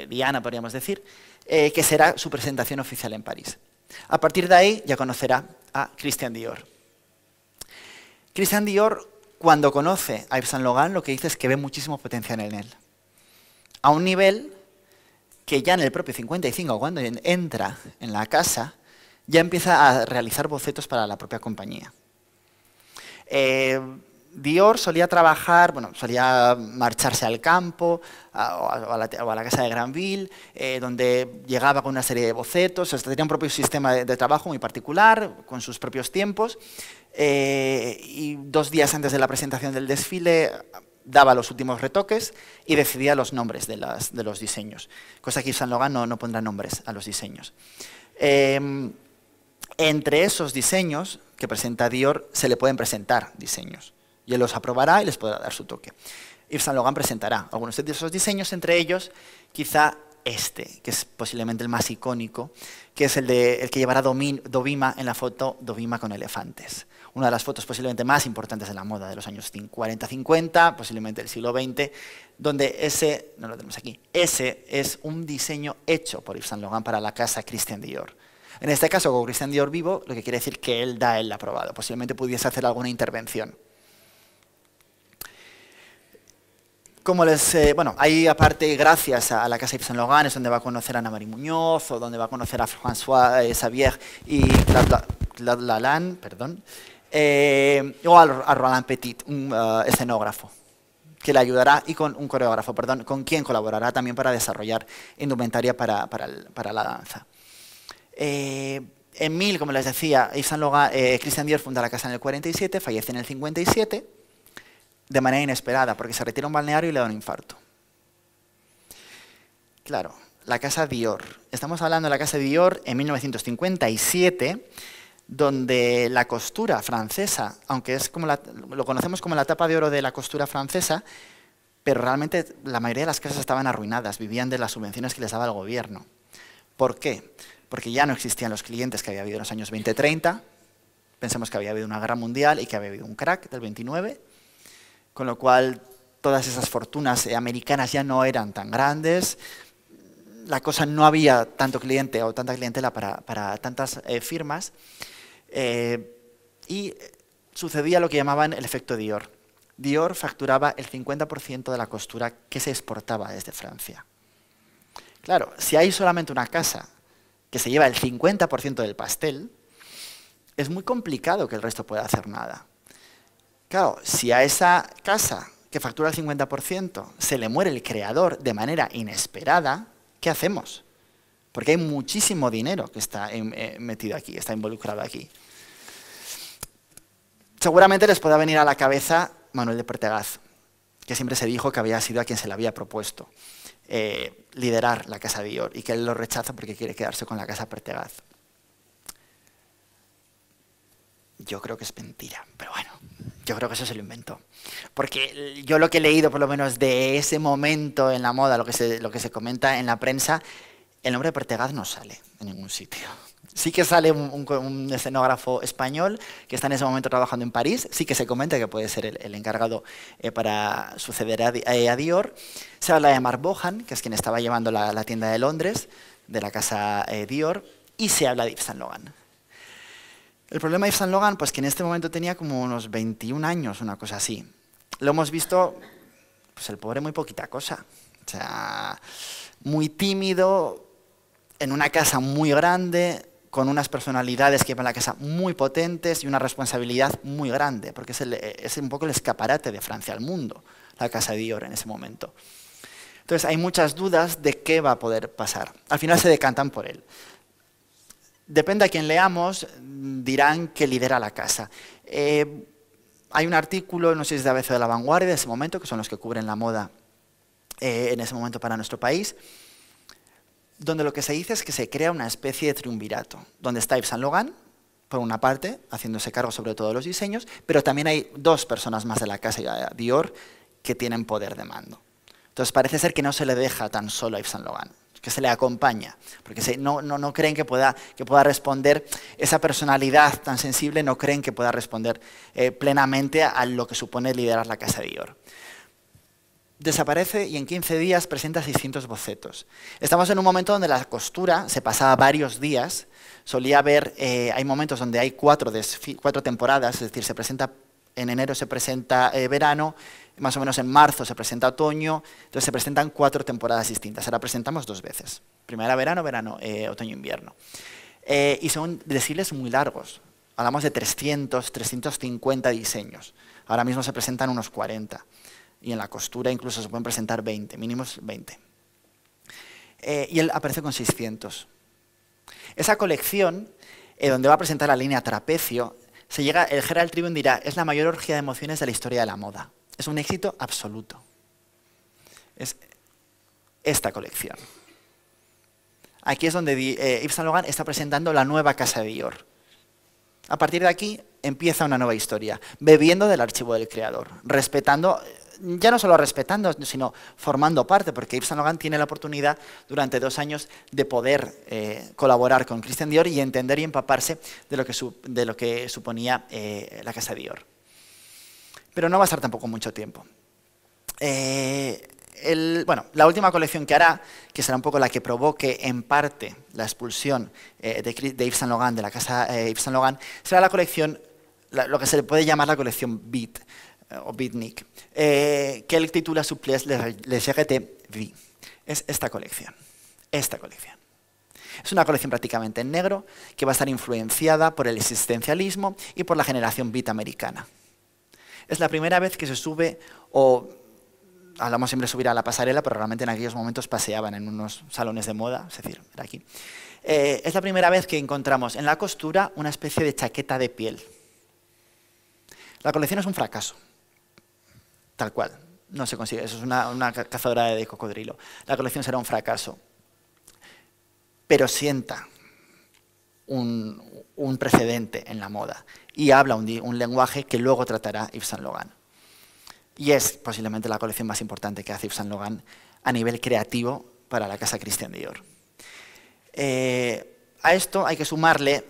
Diana, podríamos decir, que será su presentación oficial en París. A partir de ahí ya conocerá a Christian Dior. Christian Dior, cuando conoce a Yves Saint Laurent, lo que dice es que ve muchísimo potencial en él. A un nivel que ya en el propio 55, cuando entra en la casa, ya empieza a realizar bocetos para la propia compañía. Dior solía trabajar, solía marcharse al campo o a la casa de Granville, donde llegaba con una serie de bocetos, tenía un propio sistema de trabajo muy particular, con sus propios tiempos, y 2 días antes de la presentación del desfile daba los últimos retoques y decidía los nombres de los diseños, cosa que Yves Saint Laurent no pondrá nombres a los diseños. Entre esos diseños que presenta Dior se le pueden presentar diseños y él los aprobará y les podrá dar su toque. Yves Saint Laurent presentará algunos de esos diseños, entre ellos quizá que es posiblemente el más icónico, que es el que llevará Dovima en la foto Dovima con elefantes. Una de las fotos posiblemente más importantes de la moda de los años 40-50, posiblemente del siglo XX, donde no lo tenemos aquí, ese es un diseño hecho por Yves Saint Laurent para la casa Christian Dior. En este caso, con Christian Dior vivo, lo que quiere decir que él da el aprobado, posiblemente pudiese hacer alguna intervención. Ahí aparte, gracias a la casa Yves Saint Laurent, es donde va a conocer a Ana Marie Muñoz, o donde va a conocer a François Xavier y Claude Lalande, o a Roland Petit, un escenógrafo, que le ayudará, y con un coreógrafo, con quien colaborará también para desarrollar indumentaria para la danza. Como les decía, Yves Saint Laurent, Christian Dior funda la casa en el 47, fallece en el 57, de manera inesperada, porque se retira a un balneario y le da un infarto. Claro, la casa Dior. Estamos hablando de la casa Dior en 1957, donde la costura francesa, aunque es como lo conocemos como la etapa de oro de la costura francesa, pero realmente la mayoría de las casas estaban arruinadas, vivían de las subvenciones que les daba el gobierno. ¿Por qué? Porque ya no existían los clientes que había habido en los años 20-30, pensemos que había habido una guerra mundial y que había habido un crack del 29, con lo cual todas esas fortunas americanas ya no eran tan grandes, la cosa no había tanto cliente o tanta clientela para tantas firmas, y sucedía lo que llamaban el efecto Dior. Dior facturaba el 50% de la costura que se exportaba desde Francia. Claro, si hay solamente una casa que se lleva el 50% del pastel, es muy complicado que el resto pueda hacer nada. Claro, si a esa casa que factura el 50% se le muere el creador de manera inesperada, ¿qué hacemos? Porque hay muchísimo dinero que está metido aquí, está involucrado aquí. Seguramente les pueda venir a la cabeza Manuel de Pertegaz, que siempre se dijo que había sido a quien se le había propuesto liderar la casa Dior y que él lo rechaza porque quiere quedarse con la casa Pertegaz. Yo creo que es mentira, pero bueno, yo creo que eso se lo inventó. Porque yo lo que he leído, por lo menos de ese momento en la moda, lo que se comenta en la prensa, el nombre de Pertegaz no sale en ningún sitio. Sí que sale un escenógrafo español que está en ese momento trabajando en París, sí que se comenta que puede ser el encargado para suceder a Dior. Se habla de Marc Bohan, que es quien estaba llevando la tienda de Londres, de la casa Dior, y se habla de Yves Saint Laurent. El problema de Yves Saint Laurent, pues que en este momento tenía como unos 21 años, una cosa así. Lo hemos visto, pues el pobre muy poquita cosa. O sea, muy tímido, en una casa muy grande, con unas personalidades que llevan la casa muy potentes y una responsabilidad muy grande, porque es un poco el escaparate de Francia al mundo, la casa Dior en ese momento. Entonces hay muchas dudas de qué va a poder pasar. Al final se decantan por él. Depende a quién leamos, dirán que lidera la casa. Hay un artículo, no sé si es de ABC de La Vanguardia, de ese momento, que son los que cubren la moda en ese momento para nuestro país, donde lo que se dice es que se crea una especie de triunvirato, donde está Yves Saint Laurent, por una parte, haciéndose cargo sobre todos los diseños, pero también hay dos personas más de la casa Dior que tienen poder de mando. Entonces parece ser que no se le deja tan solo a Yves Saint Laurent, que se le acompaña, porque no creen que pueda responder, esa personalidad tan sensible no creen que pueda responder plenamente a lo que supone liderar la casa Dior. Desaparece y en 15 días presenta 600 bocetos. Estamos en un momento donde la costura se pasaba varios días, solía haber, hay momentos donde hay cuatro temporadas, es decir, en enero se presenta verano, más o menos en marzo se presenta otoño, entonces se presentan 4 temporadas distintas. Ahora presentamos 2 veces, primavera, verano, otoño, invierno. Y son desfiles muy largos, hablamos de 300, 350 diseños. Ahora mismo se presentan unos 40. Y en la costura incluso se pueden presentar 20, mínimos 20. Y él aparece con 600. Esa colección, donde va a presentar la línea Trapecio, el Herald Tribune dirá, es la mayor orgía de emociones de la historia de la moda. Es un éxito absoluto. Es esta colección. Aquí es donde Yves Saint Laurent está presentando la nueva casa de Dior. A partir de aquí empieza una nueva historia, bebiendo del archivo del creador, respetando, ya no solo respetando, sino formando parte, porque Yves Saint Laurent tiene la oportunidad durante 2 años de poder colaborar con Christian Dior y entender y empaparse de lo que suponía la casa Dior. Pero no va a estar tampoco mucho tiempo. La última colección que hará, que será un poco la que provoque en parte la expulsión de Yves Saint Laurent, de la casa Yves Saint Laurent, será la colección, lo que se le puede llamar la colección Beat, o Beatnik, que él titula Supplies le Charité Vie. Es esta colección. Es una colección prácticamente en negro, que va a estar influenciada por el existencialismo y por la generación beat americana. Es la primera vez que se sube, hablamos siempre de subir a la pasarela, pero realmente en aquellos momentos paseaban en unos salones de moda, es decir, era aquí. Es la primera vez que encontramos en la costura una especie de chaqueta de piel. La colección es un fracaso, tal cual. No se consigue, eso es una cazadora de cocodrilo. La colección será un fracaso. Pero sienta un precedente en la moda y habla un lenguaje que luego tratará Yves Saint Laurent. Y es posiblemente la colección más importante que hace Yves Saint Laurent a nivel creativo para la casa Christian Dior. A esto hay que sumarle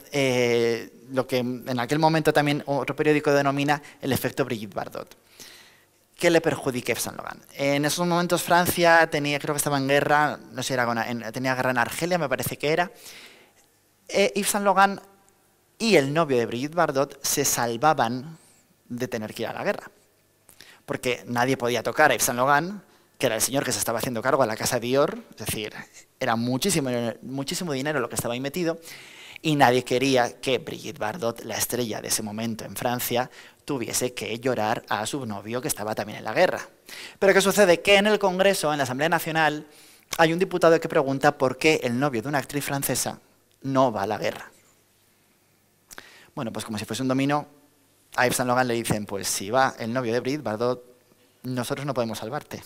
lo que en aquel momento también otro periódico denomina el efecto Brigitte Bardot. ¿Qué le perjudica a Yves Saint Laurent? En esos momentos Francia creo que estaba en guerra, no sé, tenía guerra en Argelia, me parece que era. Yves Saint Laurent y el novio de Brigitte Bardot se salvaban de tener que ir a la guerra. Porque nadie podía tocar a Yves Saint Laurent, que era el señor que se estaba haciendo cargo de la casa Dior, es decir, era muchísimo dinero lo que estaba ahí metido, y nadie quería que Brigitte Bardot, la estrella de ese momento en Francia, tuviese que llorar a su novio que estaba también en la guerra. Pero ¿qué sucede? Que en el Congreso, en la Asamblea Nacional, hay un diputado que pregunta por qué el novio de una actriz francesa no va a la guerra. Bueno, pues como si fuese un dominó, a Yves Saint Laurent le dicen, pues si va el novio de Brigitte Bardot, nosotros no podemos salvarte.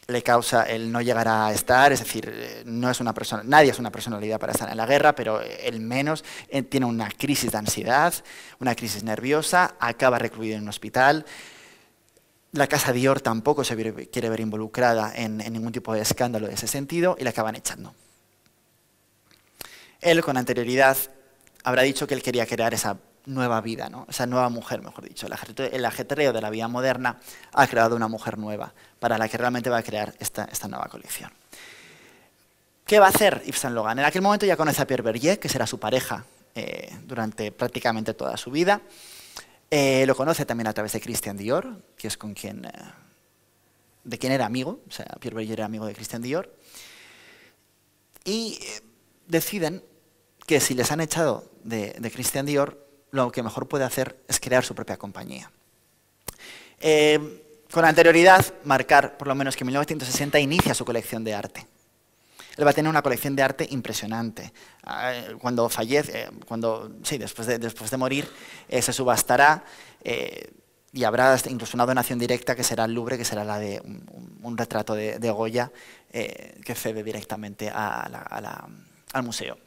Le causa el no llegar a estar, es decir, nadie es una personalidad para estar en la guerra, pero él menos tiene una crisis de ansiedad, una crisis nerviosa, acaba recluido en un hospital. La casa Dior tampoco se quiere ver involucrada en ningún tipo de escándalo de ese sentido y le acaban echando. Él, con anterioridad, habrá dicho que él quería crear esa nueva vida, ¿no? Esa nueva mujer, mejor dicho. El ajetreo de la vida moderna ha creado una mujer nueva, para la que realmente va a crear esta nueva colección. ¿Qué va a hacer Yves Saint Laurent? En aquel momento ya conoce a Pierre Berger, que será su pareja durante prácticamente toda su vida. Lo conoce también a través de Christian Dior, que es de quien era amigo, o sea, Pierre Berger era amigo de Christian Dior. Y deciden que si les han echado de Christian Dior, lo que mejor puede hacer es crear su propia compañía. Con anterioridad, marcar por lo menos que en 1960 inicia su colección de arte. Él va a tener una colección de arte impresionante. Cuando fallece, después de morir, se subastará y habrá incluso una donación directa que será al Louvre, que será la de un retrato de Goya que cede directamente al museo.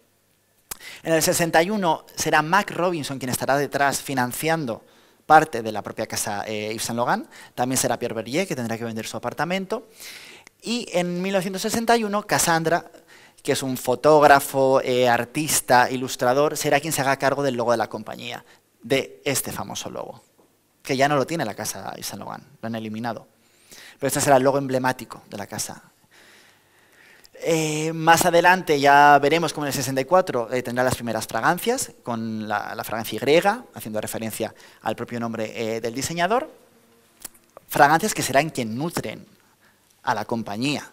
En el 61 será Mac Robinson quien estará detrás financiando parte de la propia casa Yves Saint Laurent. También será Pierre Berger, que tendrá que vender su apartamento. Y en 1961, Cassandra, que es un fotógrafo, artista, ilustrador, será quien se haga cargo del logo de la compañía, de este famoso logo, que ya no lo tiene la casa Yves Saint Laurent, lo han eliminado. Pero este será el logo emblemático de la casa. Más adelante ya veremos cómo en el 64 tendrá las primeras fragancias, con la fragancia Y, haciendo referencia al propio nombre del diseñador. Fragancias que serán quien nutren a la compañía,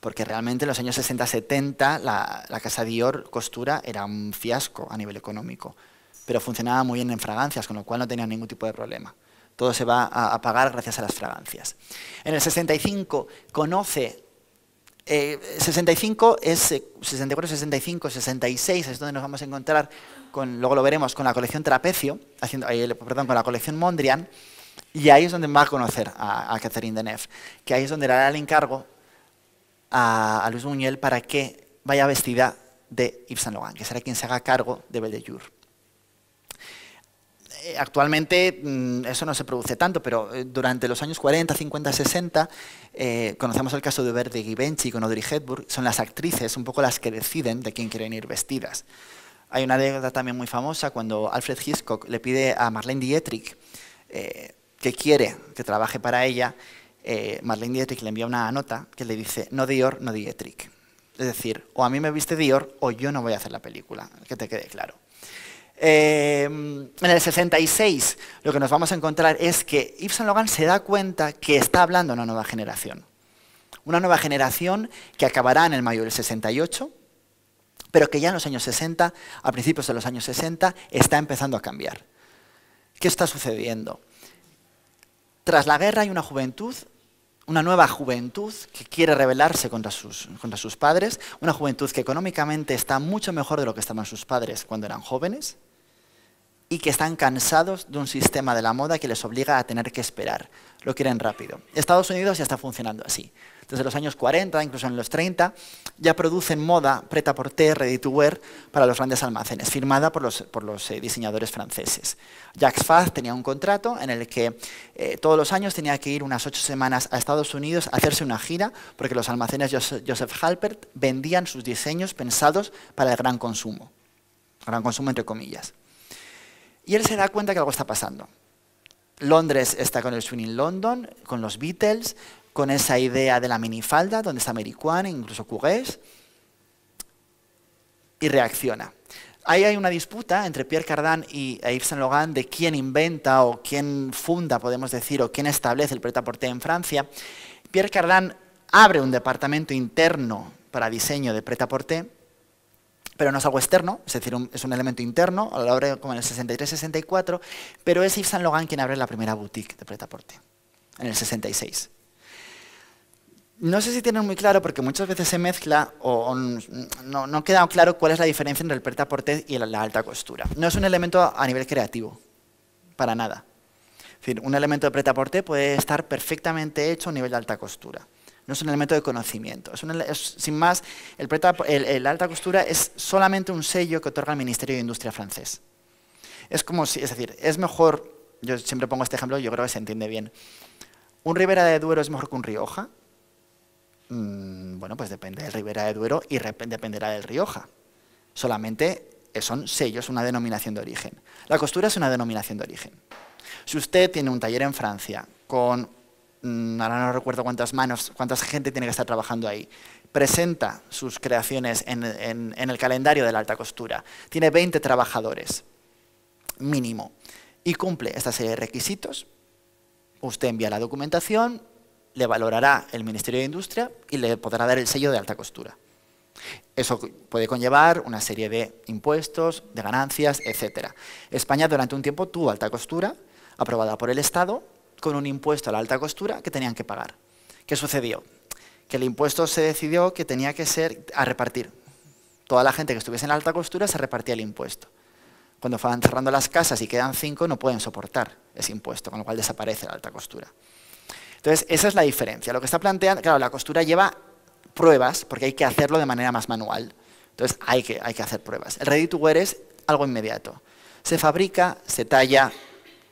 porque realmente en los años 60-70 la casa Dior Costura era un fiasco a nivel económico, pero funcionaba muy bien en fragancias, con lo cual no tenía ningún tipo de problema. Todo se va a pagar gracias a las fragancias. En el 65 conoce... 64, 65, 66 es donde nos vamos a encontrar, luego lo veremos, con la colección Trapecio, con la colección Mondrian, y ahí es donde va a conocer a Catherine Deneuve, que ahí es donde le hará el encargo a Louise Buñuel para que vaya vestida de Yves Saint Laurent, que será quien se haga cargo de Belle de Jour. Actualmente eso no se produce tanto, pero durante los años 40, 50, 60 conocemos el caso de Hubert de Givenchy con Audrey Hepburn. Son las actrices un poco las que deciden de quién quieren ir vestidas. Hay una anécdota también muy famosa cuando Alfred Hitchcock le pide a Marlene Dietrich que quiere que trabaje para ella. Marlene Dietrich le envía una nota que le dice no Dior, no Dietrich. Es decir, o a mí me viste Dior o yo no voy a hacer la película, que te quede claro. En el 66 lo que nos vamos a encontrar es que Yves Saint Laurent se da cuenta que está hablando a una nueva generación. Una nueva generación que acabará en el mayo del 68, pero que ya en los años 60, a principios de los años 60, está empezando a cambiar. ¿Qué está sucediendo? Tras la guerra hay una juventud, una nueva juventud que quiere rebelarse contra sus padres, una juventud que económicamente está mucho mejor de lo que estaban sus padres cuando eran jóvenes, y que están cansados de un sistema de la moda que les obliga a tener que esperar. Lo quieren rápido. Estados Unidos ya está funcionando así. Desde los años 40, incluso en los 30, ya producen moda prêt-à-porter, ready-to-wear para los grandes almacenes, firmada por los diseñadores franceses. Jacques Fath tenía un contrato en el que todos los años tenía que ir unas 8 semanas a Estados Unidos a hacerse una gira, porque los almacenes Joseph Halpert vendían sus diseños pensados para el gran consumo entre comillas. Y él se da cuenta que algo está pasando. Londres está con el Swing in London, con los Beatles, con esa idea de la minifalda, donde está Mary Quant, incluso Courrèges, y reacciona. Ahí hay una disputa entre Pierre Cardin y Yves Saint Laurent de quién inventa o quién funda, podemos decir, o quién establece el prêt-à-porter en Francia. Pierre Cardin abre un departamento interno para diseño de prêt-à-porter, pero no es algo externo, es decir, es un elemento interno, lo abre como en el 63-64, pero es Yves Saint Laurent quien abre la primera boutique de prêt-à-porter, en el 66. No sé si tienen muy claro, porque muchas veces se mezcla o no queda claro cuál es la diferencia entre el prêt-à-porter y la alta costura. No es un elemento a nivel creativo, para nada. Es decir, un elemento de prêt-à-porter puede estar perfectamente hecho a nivel de alta costura. No es un elemento de conocimiento. Sin más, el alta costura es solamente un sello que otorga el Ministerio de Industria francés. Es decir, es mejor, yo siempre pongo este ejemplo, yo creo que se entiende bien. ¿Un Ribera de Duero es mejor que un Rioja? Bueno, pues depende del Ribera de Duero y dependerá del Rioja. Solamente son sellos, una denominación de origen. La costura es una denominación de origen. Si usted tiene un taller en Francia con, ahora no recuerdo cuánta gente tiene que estar trabajando ahí, presenta sus creaciones en el calendario de la alta costura, tiene 20 trabajadores mínimo y cumple esta serie de requisitos, usted envía la documentación, le valorará el Ministerio de Industria y le podrá dar el sello de alta costura. Eso puede conllevar una serie de impuestos, de ganancias, etc. España durante un tiempo tuvo alta costura, aprobada por el Estado, con un impuesto a la alta costura que tenían que pagar. ¿Qué sucedió? Que el impuesto se decidió que tenía que ser a repartir. Toda la gente que estuviese en la alta costura se repartía el impuesto. Cuando van cerrando las casas y quedan 5, no pueden soportar ese impuesto, con lo cual desaparece la alta costura. Entonces, esa es la diferencia. Lo que está planteando, claro, la costura lleva pruebas, porque hay que hacerlo de manera más manual. Entonces, hay que hacer pruebas. El ready to wear es algo inmediato. Se fabrica, se talla,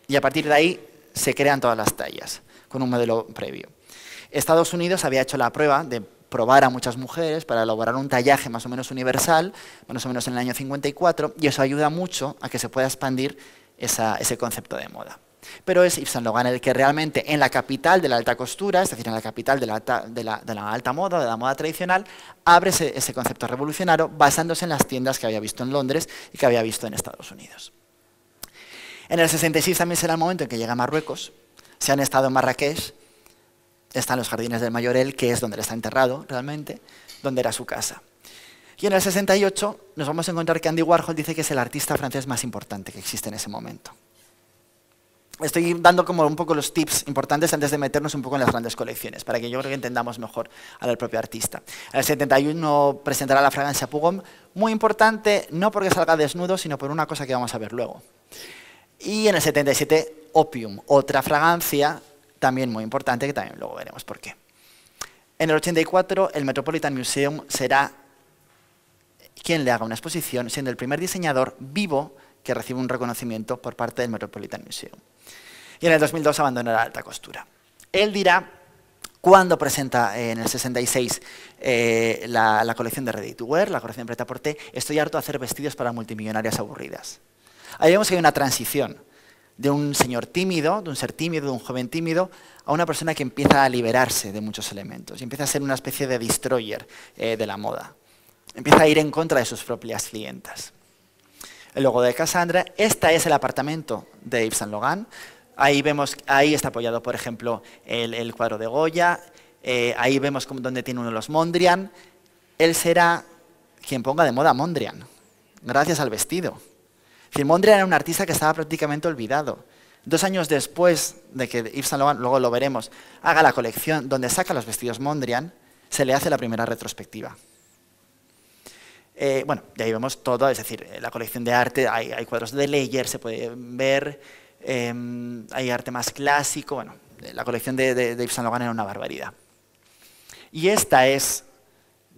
y a partir de ahí se crean todas las tallas, con un modelo previo. Estados Unidos había hecho la prueba de probar a muchas mujeres para elaborar un tallaje más o menos universal, más o menos en el año 54, y eso ayuda mucho a que se pueda expandir ese concepto de moda. Pero es Yves Saint Laurent el que realmente en la capital de la alta costura, es decir, en la capital de la alta moda, de la moda tradicional, abre ese concepto revolucionario basándose en las tiendas que había visto en Londres y que había visto en Estados Unidos. En el 66 también será el momento en que llega a Marruecos. Si han estado en Marrakech, están los jardines del Mayorel, que es donde él está enterrado realmente, donde era su casa. Y en el 68 nos vamos a encontrar que Andy Warhol dice que es el artista francés más importante que existe en ese momento. Estoy dando como un poco los tips importantes antes de meternos un poco en las grandes colecciones, para que yo creo que entendamos mejor al propio artista. En el 71 presentará la fragancia Pugom, muy importante, no porque salga desnudo, sino por una cosa que vamos a ver luego. Y en el 77, Opium, otra fragancia también muy importante, que también luego veremos por qué. En el 84, el Metropolitan Museum será quien le haga una exposición, siendo el primer diseñador vivo que recibe un reconocimiento por parte del Metropolitan Museum. Y en el 2002 abandonará la alta costura. Él dirá, cuando presenta en el 66 la colección de Ready to Wear, la colección de Pret-a-Porter, estoy harto de hacer vestidos para multimillonarias aburridas. Ahí vemos que hay una transición de un señor tímido, de un ser tímido, de un joven tímido, a una persona que empieza a liberarse de muchos elementos y empieza a ser una especie de destroyer de la moda. Empieza a ir en contra de sus propias clientas. El logo de Cassandra, este es el apartamento de Yves Saint Laurent. Ahí está apoyado, por ejemplo, el cuadro de Goya. Ahí vemos donde tiene uno de los Mondrian. Él será quien ponga de moda Mondrian, gracias al vestido. Es decir, Mondrian era un artista que estaba prácticamente olvidado. 2 años después de que Yves Saint Laurent, luego lo veremos, haga la colección donde saca los vestidos Mondrian, se le hace la primera retrospectiva. Bueno, y ahí vemos todo, es decir, la colección de arte, hay cuadros de Leyer, se puede ver, hay arte más clásico, bueno, la colección de Yves Saint Laurent era una barbaridad. Y esta es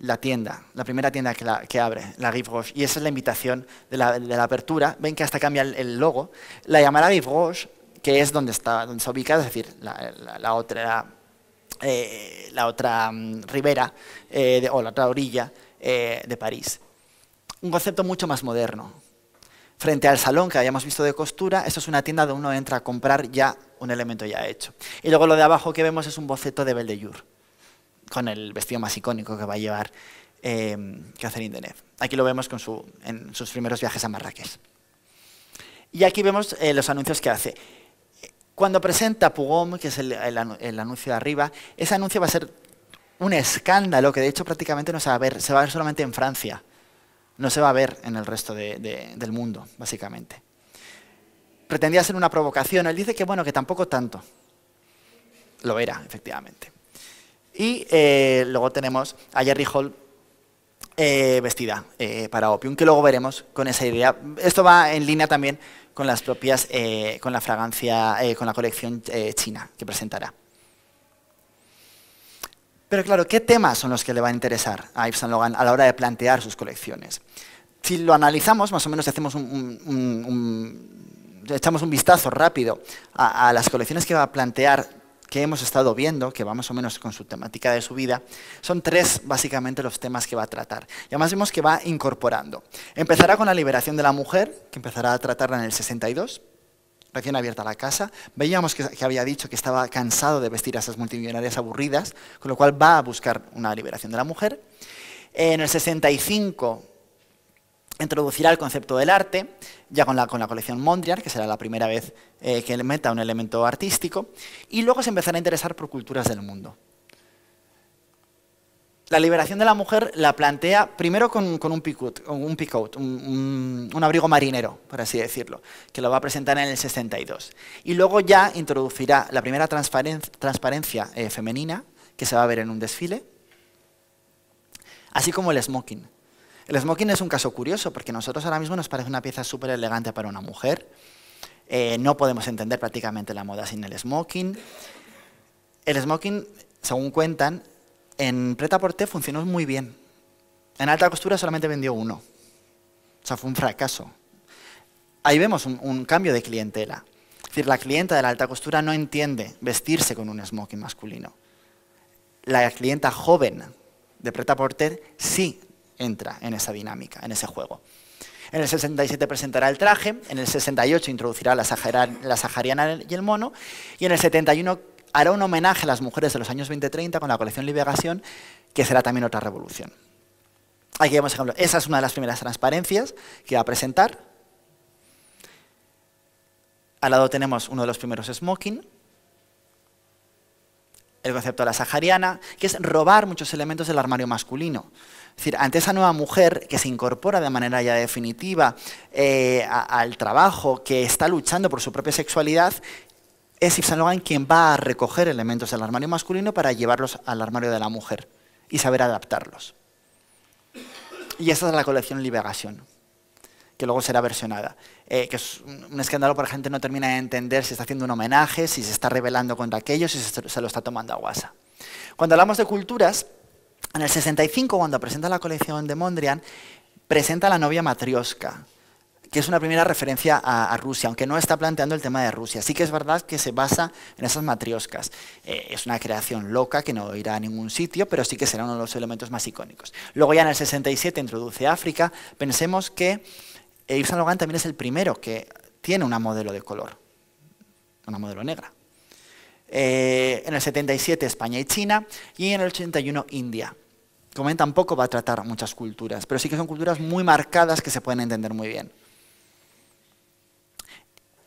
la tienda, la primera tienda que abre, la Rive-Roche, y esa es la invitación de la apertura. Ven que hasta cambia el logo. La llamará Rive-Roche, que es donde está ubicada, es decir, la otra ribera o la otra orilla de París. Un concepto mucho más moderno. Frente al salón que habíamos visto de costura, esto es una tienda donde uno entra a comprar ya un elemento ya hecho. Y luego lo de abajo que vemos es un boceto de Belle de Jour, con el vestido más icónico que va a llevar Catherine Deneuve. Aquí lo vemos en sus primeros viajes a Marrakech. Y aquí vemos los anuncios que hace. Cuando presenta Pugom, que es el anuncio de arriba, ese anuncio va a ser un escándalo que de hecho prácticamente no se va a ver, se va a ver solamente en Francia. No se va a ver en el resto del mundo, básicamente. Pretendía ser una provocación. Él dice que bueno, que tampoco tanto. Lo era, efectivamente. Y luego tenemos a Jerry Hall vestida para Opium, que luego veremos con esa idea. Esto va en línea también con las propias, con la fragancia, con la colección china que presentará. Pero claro, ¿qué temas son los que le van a interesar a Yves Saint Laurent a la hora de plantear sus colecciones? Si lo analizamos, más o menos hacemos echamos un vistazo rápido a las colecciones que va a plantear, que hemos estado viendo, que va más o menos con su temática de su vida, son tres básicamente los temas que va a tratar. Y además vemos que va incorporando. Empezará con la liberación de la mujer, que empezará a tratarla en el 62, recién abierta la casa. Veíamos que había dicho que estaba cansado de vestir a esas multimillonarias aburridas, con lo cual va a buscar una liberación de la mujer. En el 65 introducirá el concepto del arte, ya con la colección Mondrian, que será la primera vez que le meta un elemento artístico, y luego se empezará a interesar por culturas del mundo. La liberación de la mujer la plantea primero con un picout, un abrigo marinero, por así decirlo, que lo va a presentar en el 62. Y luego ya introducirá la primera transparencia femenina, que se va a ver en un desfile, así como el smoking. El smoking es un caso curioso, porque a nosotros ahora mismo nos parece una pieza súper elegante para una mujer. No podemos entender prácticamente la moda sin el smoking. El smoking, según cuentan, en Pret-a-Porter funcionó muy bien. En alta costura solamente vendió uno. O sea, fue un fracaso. Ahí vemos un cambio de clientela. Es decir, la clienta de la alta costura no entiende vestirse con un smoking masculino. La clienta joven de Pret-a-Porter sí entra en esa dinámica, en ese juego. En el 67 presentará el traje, en el 68 introducirá la sahariana y el mono, y en el 71 hará un homenaje a las mujeres de los años 20-30 con la colección Libération, que será también otra revolución. Aquí vemos ejemplo. Esa es una de las primeras transparencias que va a presentar. Al lado tenemos uno de los primeros smoking, el concepto de la sahariana, que es robar muchos elementos del armario masculino. Es decir, ante esa nueva mujer que se incorpora de manera ya definitiva al trabajo, que está luchando por su propia sexualidad, es Yves Saint Laurent quien va a recoger elementos del armario masculino para llevarlos al armario de la mujer y saber adaptarlos. Y esta es la colección Libération, que luego será versionada, que es un escándalo porque la gente no termina de entender si está haciendo un homenaje, si se está rebelando contra aquello, si se lo está tomando a guasa. Cuando hablamos de culturas, en el 65, cuando presenta la colección de Mondrian, presenta la novia Matrioska, que es una primera referencia a Rusia, aunque no está planteando el tema de Rusia. Sí que es verdad que se basa en esas matrioscas. Es una creación loca que no irá a ningún sitio, pero sí que será uno de los elementos más icónicos. Luego ya en el 67 introduce África. Pensemos que Yves Saint Laurent también es el primero que tiene una modelo de color, una modelo negra. En el 77 España y China, y en el 81 India. Como ven, tampoco va a tratar muchas culturas, pero sí que son culturas muy marcadas que se pueden entender muy bien.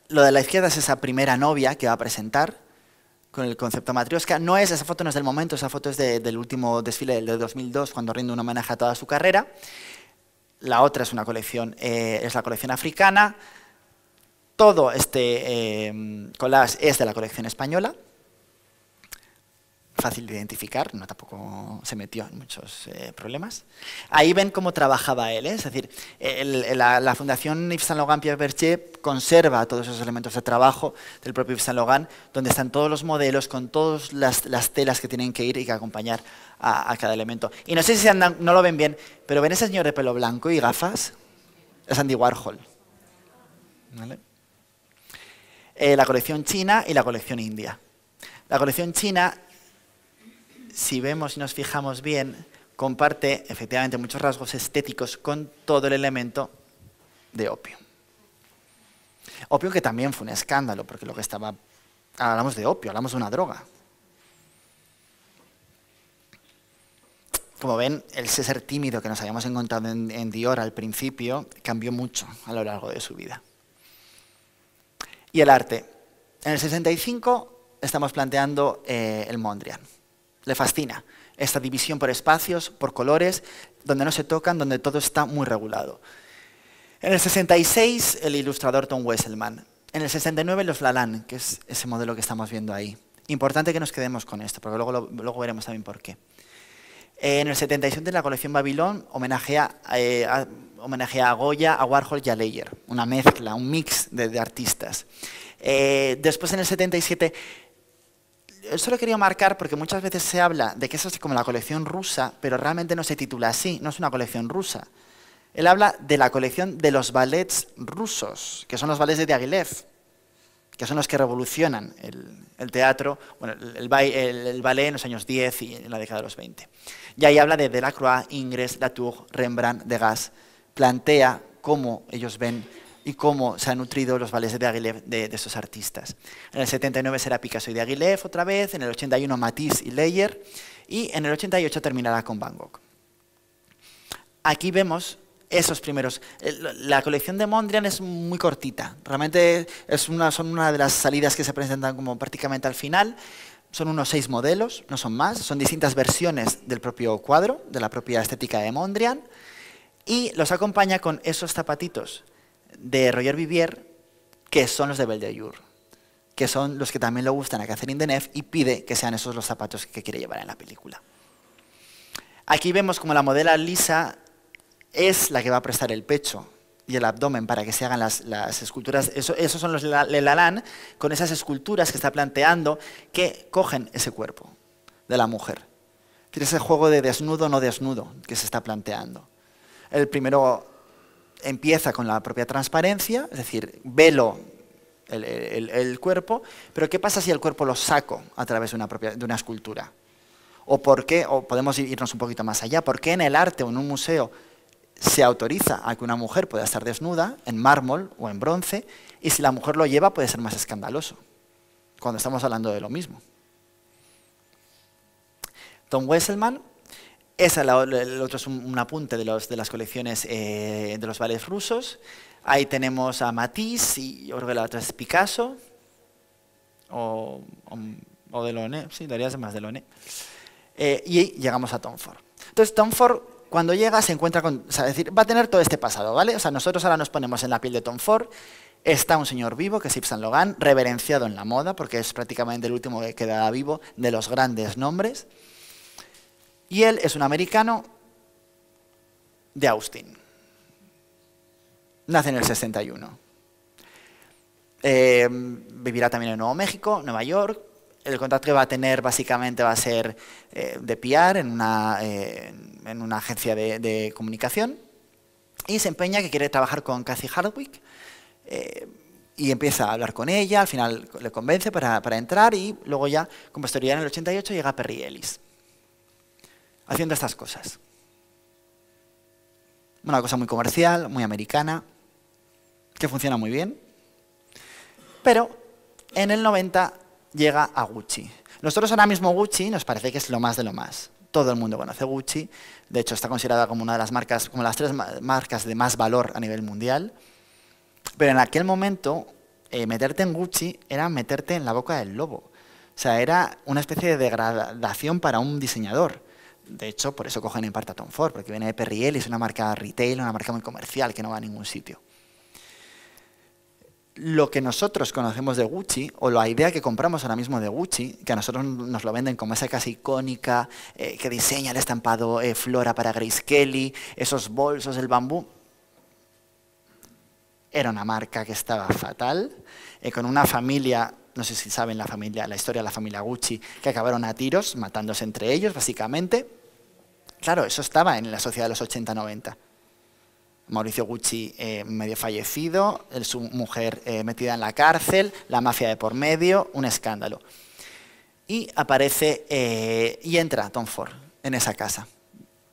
Lo de la izquierda es esa primera novia que va a presentar con el concepto matrioska. Esa foto no es del momento, esa foto es del último desfile del 2002, cuando rinde un homenaje a toda su carrera. La otra es una colección, es la colección africana. Todo este collage es de la colección española. fácil de identificar, no tampoco se metió en muchos problemas. Ahí ven cómo trabajaba él, es decir, la Fundación Yves Saint Laurent Pierre Berger conserva todos esos elementos de trabajo del propio Yves Saint Laurent, donde están todos los modelos con todas las telas que tienen que ir y que acompañar a cada elemento. Y no sé si no lo ven bien, pero ven ese señor de pelo blanco y gafas, es Andy Warhol. ¿Vale? La colección china y la colección india. La colección china, si vemos y nos fijamos bien, comparte efectivamente muchos rasgos estéticos con todo el elemento de opio. Opio que también fue un escándalo, porque lo que estaba... Hablamos de opio, hablamos de una droga. Como ven, ese ser tímido que nos habíamos encontrado en Dior al principio cambió mucho a lo largo de su vida. Y el arte. En el 65 estamos planteando el Mondrian. Le fascina esta división por espacios, por colores, donde no se tocan, donde todo está muy regulado. En el 66 el ilustrador Tom Wesselmann. En el 69 los Lalanne, que es ese modelo que estamos viendo ahí. Importante que nos quedemos con esto, porque luego veremos también por qué. En el 77 la colección Babylon homenajea a Goya, a Warhol y a Leyer. Una mezcla, un mix de artistas. Después en el 77, eso lo quería marcar porque muchas veces se habla de que eso es como la colección rusa, pero realmente no se titula así, no es una colección rusa. Él habla de la colección de los ballets rusos, que son los ballets de Diaghilev, que son los que revolucionan el teatro, bueno, el ballet en los años 10 y en la década de los 20. Y ahí habla de Delacroix, Ingres, Latour, Rembrandt, Degas, plantea cómo ellos ven y cómo se han nutrido los ballets de Diaghilev de estos artistas. En el 79 será Picasso y Diaghilev otra vez, en el 81 Matisse y Leyer, y en el 88 terminará con Van Gogh. Aquí vemos esos primeros. La colección de Mondrian es muy cortita, realmente son una de las salidas que se presentan como prácticamente al final. Son unos 6 modelos, no son más, son distintas versiones del propio cuadro, de la propia estética de Mondrian, y los acompaña con esos zapatitos de Roger Vivier, que son los de Bellejour, que son los que también le gustan a Catherine Deneuve y pide que sean esos los zapatos que quiere llevar en la película. Aquí vemos como la modelo Lisa es la que va a prestar el pecho y el abdomen para que se hagan las esculturas. Esos son los Lalanne, con esas esculturas que está planteando que cogen ese cuerpo de la mujer. Tiene ese juego de desnudo no desnudo que se está planteando. El primero empieza con la propia transparencia, es decir, velo el cuerpo, pero ¿qué pasa si el cuerpo lo saco a través de una escultura? ¿O por qué, o podemos irnos un poquito más allá, por qué en el arte o en un museo se autoriza a que una mujer pueda estar desnuda en mármol o en bronce, y si la mujer lo lleva puede ser más escandaloso, cuando estamos hablando de lo mismo? Tom Wesselmann, el otro es un apunte de las colecciones de los ballets rusos. Ahí tenemos a Matisse, y yo creo que la otra es Picasso, o Delaunay, sí, debería ser más Delaunay. Y llegamos a Tom Ford. Entonces, Tom Ford, cuando llega, se encuentra con... O sea, es decir, va a tener todo este pasado, ¿vale? O sea, nosotros ahora nos ponemos en la piel de Tom Ford. Está un señor vivo, que es Yves Saint Laurent, reverenciado en la moda, porque es prácticamente el último que queda vivo de los grandes nombres. Y él es un americano de Austin. Nace en el 61. Vivirá también en Nuevo México, Nueva York. El contrato que va a tener básicamente va a ser de PR en una agencia de comunicación, y se empeña que quiere trabajar con Cathy Hardwicke y empieza a hablar con ella, al final le convence para entrar, y luego ya con posterioridad en el 88 llega Perry Ellis haciendo estas cosas. Una cosa muy comercial, muy americana, que funciona muy bien, pero en el 90 llega a Gucci. Nosotros ahora mismo Gucci nos parece que es lo más de lo más. Todo el mundo conoce Gucci, de hecho está considerada como una de las marcas, como las 3 marcas de más valor a nivel mundial, pero en aquel momento meterte en Gucci era meterte en la boca del lobo. O sea, era una especie de degradación para un diseñador. De hecho, por eso cogen en parte a Tom Ford, porque viene de Perry Ellis, una marca retail, una marca muy comercial que no va a ningún sitio. lo que nosotros conocemos de Gucci, o la idea que compramos ahora mismo de Gucci, que a nosotros nos lo venden como esa casa icónica que diseña el estampado Flora para Grace Kelly, esos bolsos del bambú, era una marca que estaba fatal, con una familia, no sé si saben la historia de la familia Gucci, que acabaron a tiros, matándose entre ellos, básicamente. Claro, eso estaba en la sociedad de los 80-90. Mauricio Gucci medio fallecido, su mujer metida en la cárcel, la mafia de por medio, un escándalo. Y aparece y entra Tom Ford en esa casa.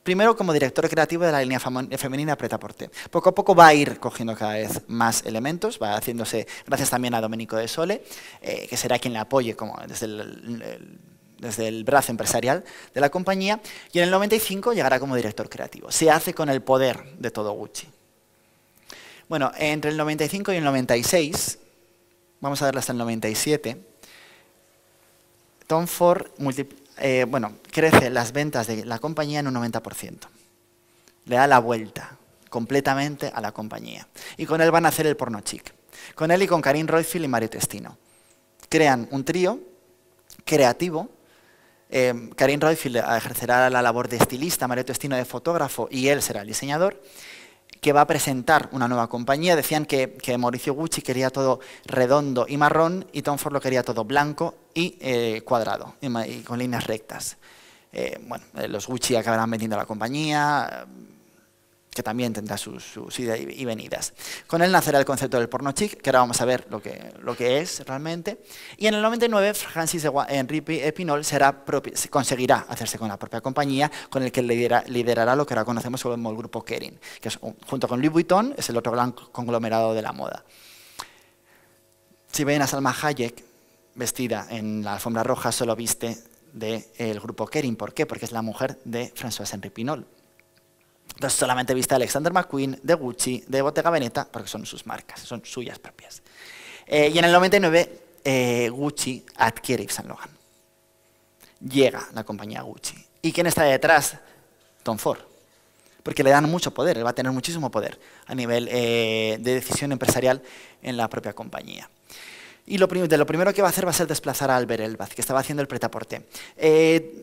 Primero como director creativo de la línea femenina Pret-a-Porter. Poco a poco va a ir cogiendo cada vez más elementos, va haciéndose, gracias también a Domenico De Sole, que será quien le apoye como desde el brazo empresarial de la compañía, y en el 95 llegará como director creativo. Se hace con el poder de todo Gucci. Bueno, entre el 95 y el 96, vamos a verlo hasta el 97, Tom Ford crece las ventas de la compañía en un 90%. Le da la vuelta completamente a la compañía. Y con él van a hacer el porno chic. Con él y con Karin Roitfield y Mario Testino. Crean un trío creativo. Karin Roitfield ejercerá la labor de estilista, Mario Testino de fotógrafo y él será el diseñador, que va a presentar una nueva compañía. Decían que Mauricio Gucci quería todo redondo y marrón y Tom Ford lo quería todo blanco y cuadrado y con líneas rectas. Los Gucci acabarán vendiendo la compañía, que también tendrá sus idas y venidas. Con él nacerá el concepto del porno chic, que ahora vamos a ver lo que es realmente. Y en el 99, Francis Henri Pinault conseguirá hacerse con la propia compañía, con el que liderará lo que ahora conocemos como el grupo Kering, que es, junto con Louis Vuitton, es el otro gran conglomerado de la moda. Si ven a Salma Hayek vestida en la alfombra roja, solo viste del grupo Kering. ¿Por qué? Porque es la mujer de François-Henri Pinault. Entonces solamente viste a Alexander McQueen, de Gucci, de Bottega Veneta, porque son sus marcas, son suyas propias. Y en el 99 Gucci adquiere Yves Saint Laurent. Llega la compañía Gucci. ¿Y quién está detrás? Tom Ford. Porque le dan mucho poder, él va a tener muchísimo poder a nivel de decisión empresarial en la propia compañía. Y lo primero que va a hacer va a ser desplazar a Albert Elbaz, que estaba haciendo el Pret-a-Porter.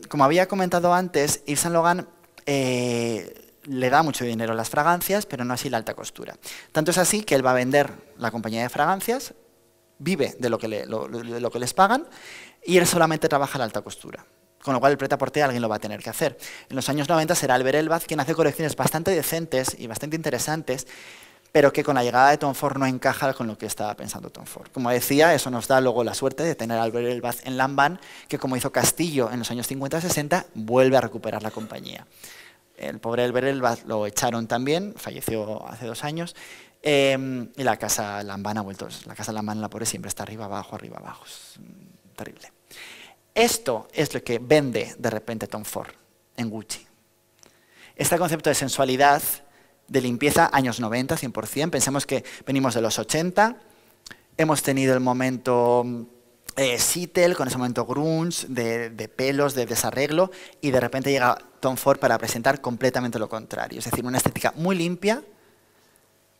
Como había comentado antes, Yves Saint Laurent le da mucho dinero a las fragancias, pero no así la alta costura. Tanto es así que él va a vender la compañía de fragancias, vive de lo que les pagan, y él solamente trabaja la alta costura. Con lo cual el Pret-a-Porter alguien lo va a tener que hacer. En los años 90 será Albert Elbaz quien hace colecciones bastante decentes y bastante interesantes, pero que con la llegada de Tom Ford no encaja con lo que estaba pensando Tom Ford. Como decía, eso nos da luego la suerte de tener a Albert Elbaz en Lanvin, que como hizo Castillo en los años 50-60, vuelve a recuperar la compañía. El pobre Albert Elbaz lo echaron también, falleció hace 2 años, y la casa Lanvin ha vuelto. La casa Lanvin, la pobre, siempre está arriba, abajo, es terrible. Esto es lo que vende de repente Tom Ford en Gucci. Este concepto de sensualidad, de limpieza, años 90, 100%. Pensemos que venimos de los 80, hemos tenido el momento Seattle, con ese momento grunge, de pelos, de desarreglo, y de repente llega Tom Ford para presentar completamente lo contrario. Es decir, una estética muy limpia,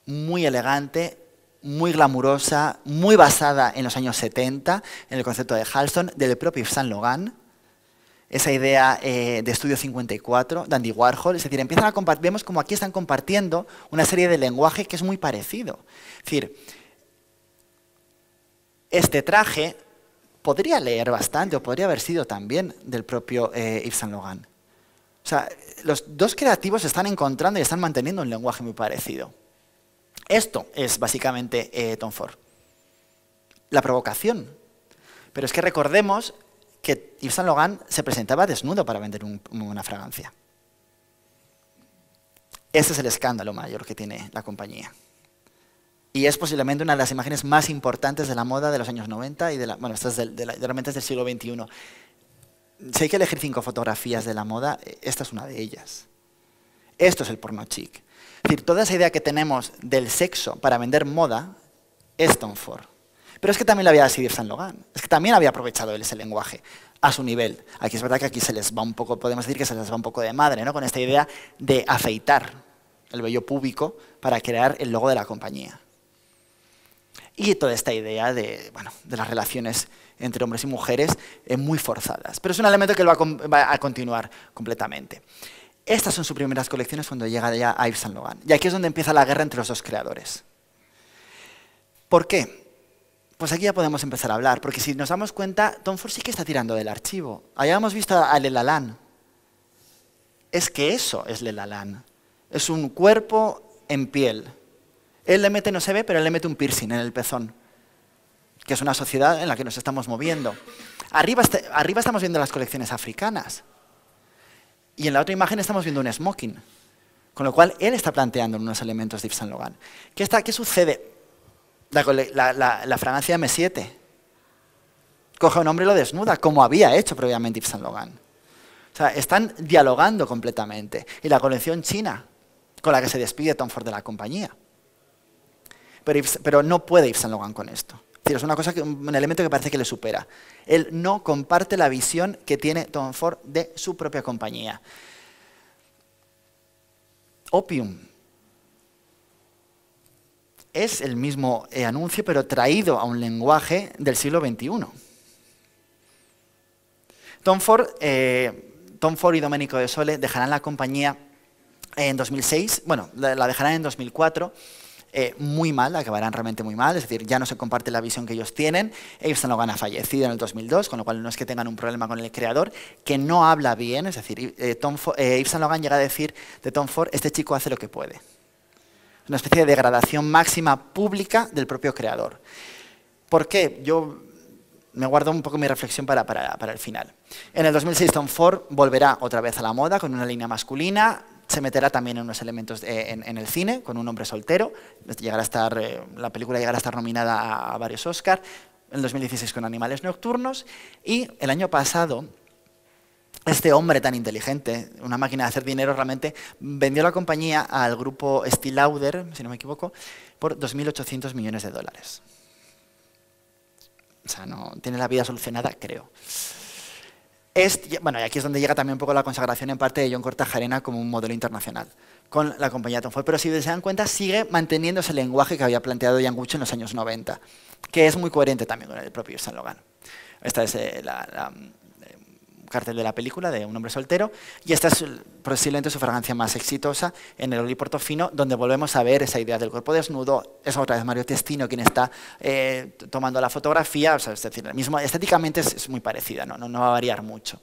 muy elegante, muy glamurosa, muy basada en los años 70, en el concepto de Halston, del propio Yves Saint Laurent, esa idea de Estudio 54, de Andy Warhol. Es decir, empiezan a vemos como aquí están compartiendo una serie de lenguaje que es muy parecido. Es decir, este traje podría leer bastante, o podría haber sido también del propio Yves Saint Laurent. O sea, los dos creativos se están encontrando y están manteniendo un lenguaje muy parecido. Esto es básicamente Tom Ford. La provocación. Pero es que recordemos que Yves Saint Laurent se presentaba desnudo para vender una fragancia. Ese es el escándalo mayor que tiene la compañía. Y es posiblemente una de las imágenes más importantes de la moda de los años 90 y esta es realmente es del siglo XXI. Si hay que elegir 5 fotografías de la moda, esta es una de ellas. Esto es el porno chic. Es decir, toda esa idea que tenemos del sexo para vender moda es Tom Ford. Pero es que también lo había sido Yves Saint Laurent. Es que también había aprovechado él ese lenguaje a su nivel. Aquí es verdad que aquí se les va un poco, podemos decir que se les va un poco de madre, ¿no? Con esta idea de afeitar el vello púbico para crear el logo de la compañía. y toda esta idea de, bueno, de las relaciones entre hombres y mujeres muy forzadas. Pero es un elemento que él va a continuar completamente. Estas son sus primeras colecciones cuando llega ya a Yves Saint Laurent. Y aquí es donde empieza la guerra entre los dos creadores. ¿Por qué? Pues aquí ya podemos empezar a hablar, porque si nos damos cuenta, Tom Ford sí que está tirando del archivo. Allá hemos visto a Le Lalande. Es que eso es Le Lalande. Es un cuerpo en piel. Él le mete, no se ve, pero él le mete un piercing en el pezón, que es una sociedad en la que nos estamos moviendo. Arriba estamos viendo las colecciones africanas. Y en la otra imagen estamos viendo un smoking. Con lo cual, él está planteando unos elementos de Yves Saint Laurent. ¿Qué sucede? La fragancia M7 coge a un hombre y lo desnuda, como había hecho previamente Yves Saint Laurent. O sea, están dialogando completamente. Y la colección china, con la que se despide Tom Ford de la compañía. Pero no puede Yves Saint Laurent con esto. Es decir, es una cosa un elemento que parece que le supera. Él no comparte la visión que tiene Tom Ford de su propia compañía. Opium es el mismo anuncio, pero traído a un lenguaje del siglo XXI. Tom Ford y Domenico De Sole dejarán la compañía en 2006, bueno, la dejarán en 2004, muy mal, acabarán realmente muy mal, es decir, ya no se comparte la visión que ellos tienen. Yves Saint Laurent ha fallecido en el 2002, con lo cual no es que tengan un problema con el creador, que no habla bien, es decir, Yves Saint Laurent llega a decir de Tom Ford, este chico hace lo que puede. Una especie de degradación máxima pública del propio creador. ¿Por qué? Yo me guardo un poco mi reflexión para el final. En el 2006 Tom Ford volverá otra vez a la moda con una línea masculina, se meterá también en unos elementos en el cine, con un hombre soltero. La película llegará a estar nominada a varios Oscars. En el 2016 con Animales Nocturnos. Y el año pasado, este hombre tan inteligente, una máquina de hacer dinero, realmente vendió la compañía al grupo Estée Lauder, si no me equivoco, por 2.800 millones de dólares. O sea, no tiene la vida solucionada, creo. Bueno, y aquí es donde llega también un poco la consagración en parte de John Cortajarena como un modelo internacional con la compañía Tom Ford. Pero si se dan cuenta, sigue manteniendo ese lenguaje que había planteado Ian Gucci en los años 90, que es muy coherente también con el propio Yves Saint Laurent. Esta es la cartel de la película de un hombre soltero, y esta es posiblemente su fragancia más exitosa en el Oli Portofino, donde volvemos a ver esa idea del cuerpo desnudo. Es otra vez Mario Testino quien está tomando la fotografía, o sea, es decir, estéticamente es muy parecida, no va a variar mucho.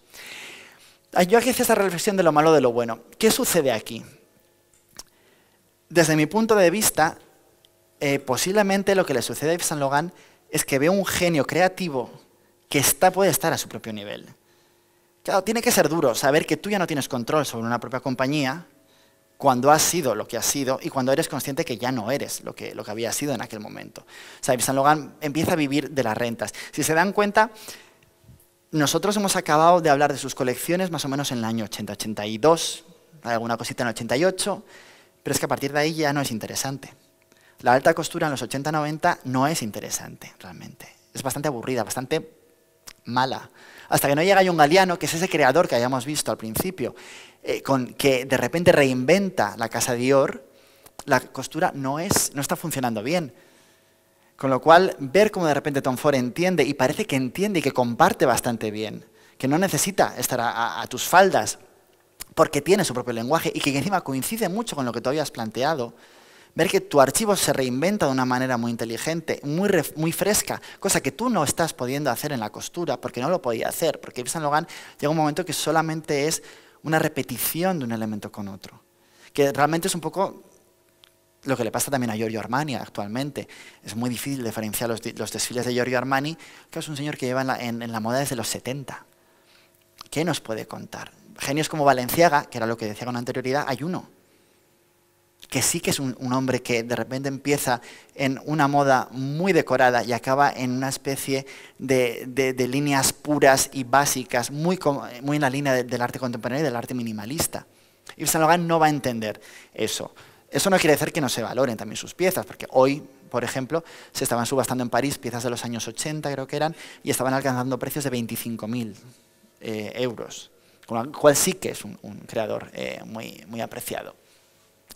Yo aquí hice esta reflexión de lo malo de lo bueno. ¿Qué sucede aquí? Desde mi punto de vista, posiblemente lo que le sucede a Yves Saint Laurent es que veo un genio creativo que puede estar a su propio nivel. Claro, tiene que ser duro saber que tú ya no tienes control sobre una propia compañía cuando has sido lo que has sido y cuando eres consciente que ya no eres lo que había sido en aquel momento. O sea, Yves Saint Laurent empieza a vivir de las rentas. Si se dan cuenta, nosotros hemos acabado de hablar de sus colecciones más o menos en el año 80-82, hay alguna cosita en el 88, pero es que a partir de ahí ya no es interesante. La alta costura en los 80-90 no es interesante, realmente. Es bastante aburrida, bastante mala. Hasta que no llega John Galliano, que es ese creador que habíamos visto al principio, que de repente reinventa la casa Dior, la costura no está funcionando bien. Con lo cual, ver cómo de repente Tom Ford entiende, y parece que entiende y que comparte bastante bien, que no necesita estar a tus faldas, porque tiene su propio lenguaje y que encima coincide mucho con lo que tú habías planteado, ver que tu archivo se reinventa de una manera muy inteligente, muy fresca, cosa que tú no estás pudiendo hacer en la costura, porque no lo podía hacer, porque Yves Saint Laurent llega un momento que solamente es una repetición de un elemento con otro, que realmente es un poco lo que le pasa también a Giorgio Armani actualmente. Es muy difícil diferenciar los desfiles de Giorgio Armani, que es un señor que lleva en la moda desde los 70. ¿Qué nos puede contar? Genios como Balenciaga, que era lo que decía con anterioridad, hay uno que sí que es un hombre que de repente empieza en una moda muy decorada y acaba en una especie de líneas puras y básicas, muy en la línea del arte contemporáneo y del arte minimalista. Yves Saint Laurent no va a entender eso. Eso no quiere decir que no se valoren también sus piezas, porque hoy, por ejemplo, se estaban subastando en París piezas de los años 80, creo que eran, y estaban alcanzando precios de 25.000 euros, con lo cual sí que es un creador muy apreciado.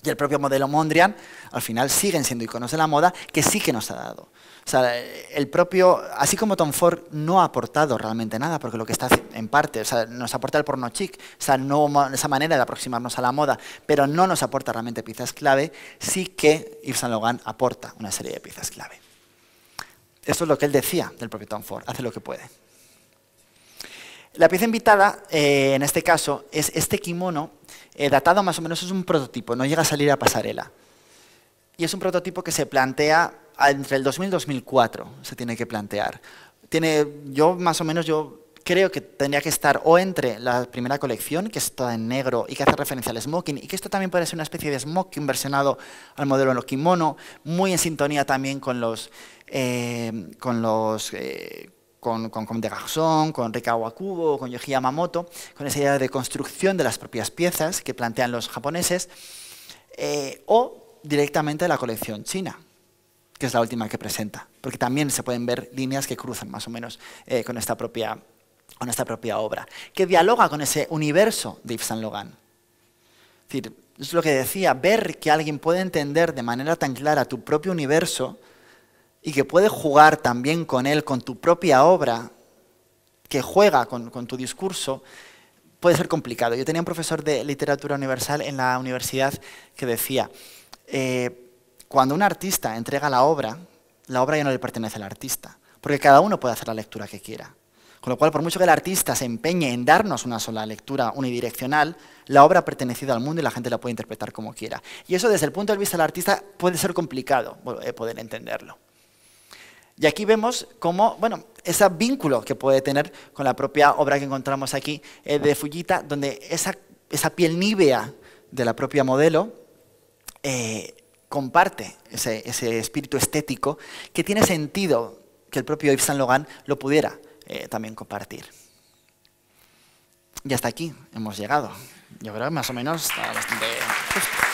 Y el propio modelo Mondrian, al final, siguen siendo iconos de la moda que sí que nos ha dado. O sea, el propio, así como Tom Ford no ha aportado realmente nada, porque lo que está en parte, o sea, nos aporta el porno chic, esa manera de aproximarnos a la moda, pero no nos aporta realmente piezas clave, sí que Yves Saint Laurent aporta una serie de piezas clave. Esto es lo que él decía del propio Tom Ford, hace lo que puede. La pieza invitada, en este caso, es este kimono, datado más o menos, es un prototipo, no llega a salir a pasarela. Y es un prototipo que se plantea entre el 2000 y 2004, se tiene que plantear. Yo creo que tendría que estar o entre la primera colección, que es toda en negro y que hace referencia al smoking, y que esto también puede ser una especie de smoking versionado al modelo en lo kimono, muy en sintonía también con Comme des Garçons, con Rika Wakubo, con Yohji Yamamoto, con esa idea de construcción de las propias piezas que plantean los japoneses, o directamente de la colección china, que es la última que presenta, porque también se pueden ver líneas que cruzan más o menos con esta propia obra, que dialoga con ese universo de Yves Saint Laurent. Es decir, es lo que decía, ver que alguien puede entender de manera tan clara tu propio universo y que puede jugar también con él, con tu propia obra, que juega con tu discurso, puede ser complicado. Yo tenía un profesor de literatura universal en la universidad que decía, cuando un artista entrega la obra ya no le pertenece al artista, porque cada uno puede hacer la lectura que quiera. Con lo cual, por mucho que el artista se empeñe en darnos una sola lectura unidireccional, la obra ha pertenecido al mundo y la gente la puede interpretar como quiera. Y eso, desde el punto de vista del artista, puede ser complicado poder entenderlo. Y aquí vemos cómo, ese vínculo que puede tener con la propia obra que encontramos aquí de Fujita, donde esa piel nívea de la propia modelo comparte ese espíritu estético que tiene sentido que el propio Yves Saint Laurent lo pudiera también compartir. Y hasta aquí hemos llegado. Yo creo que más o menos está bastante justo.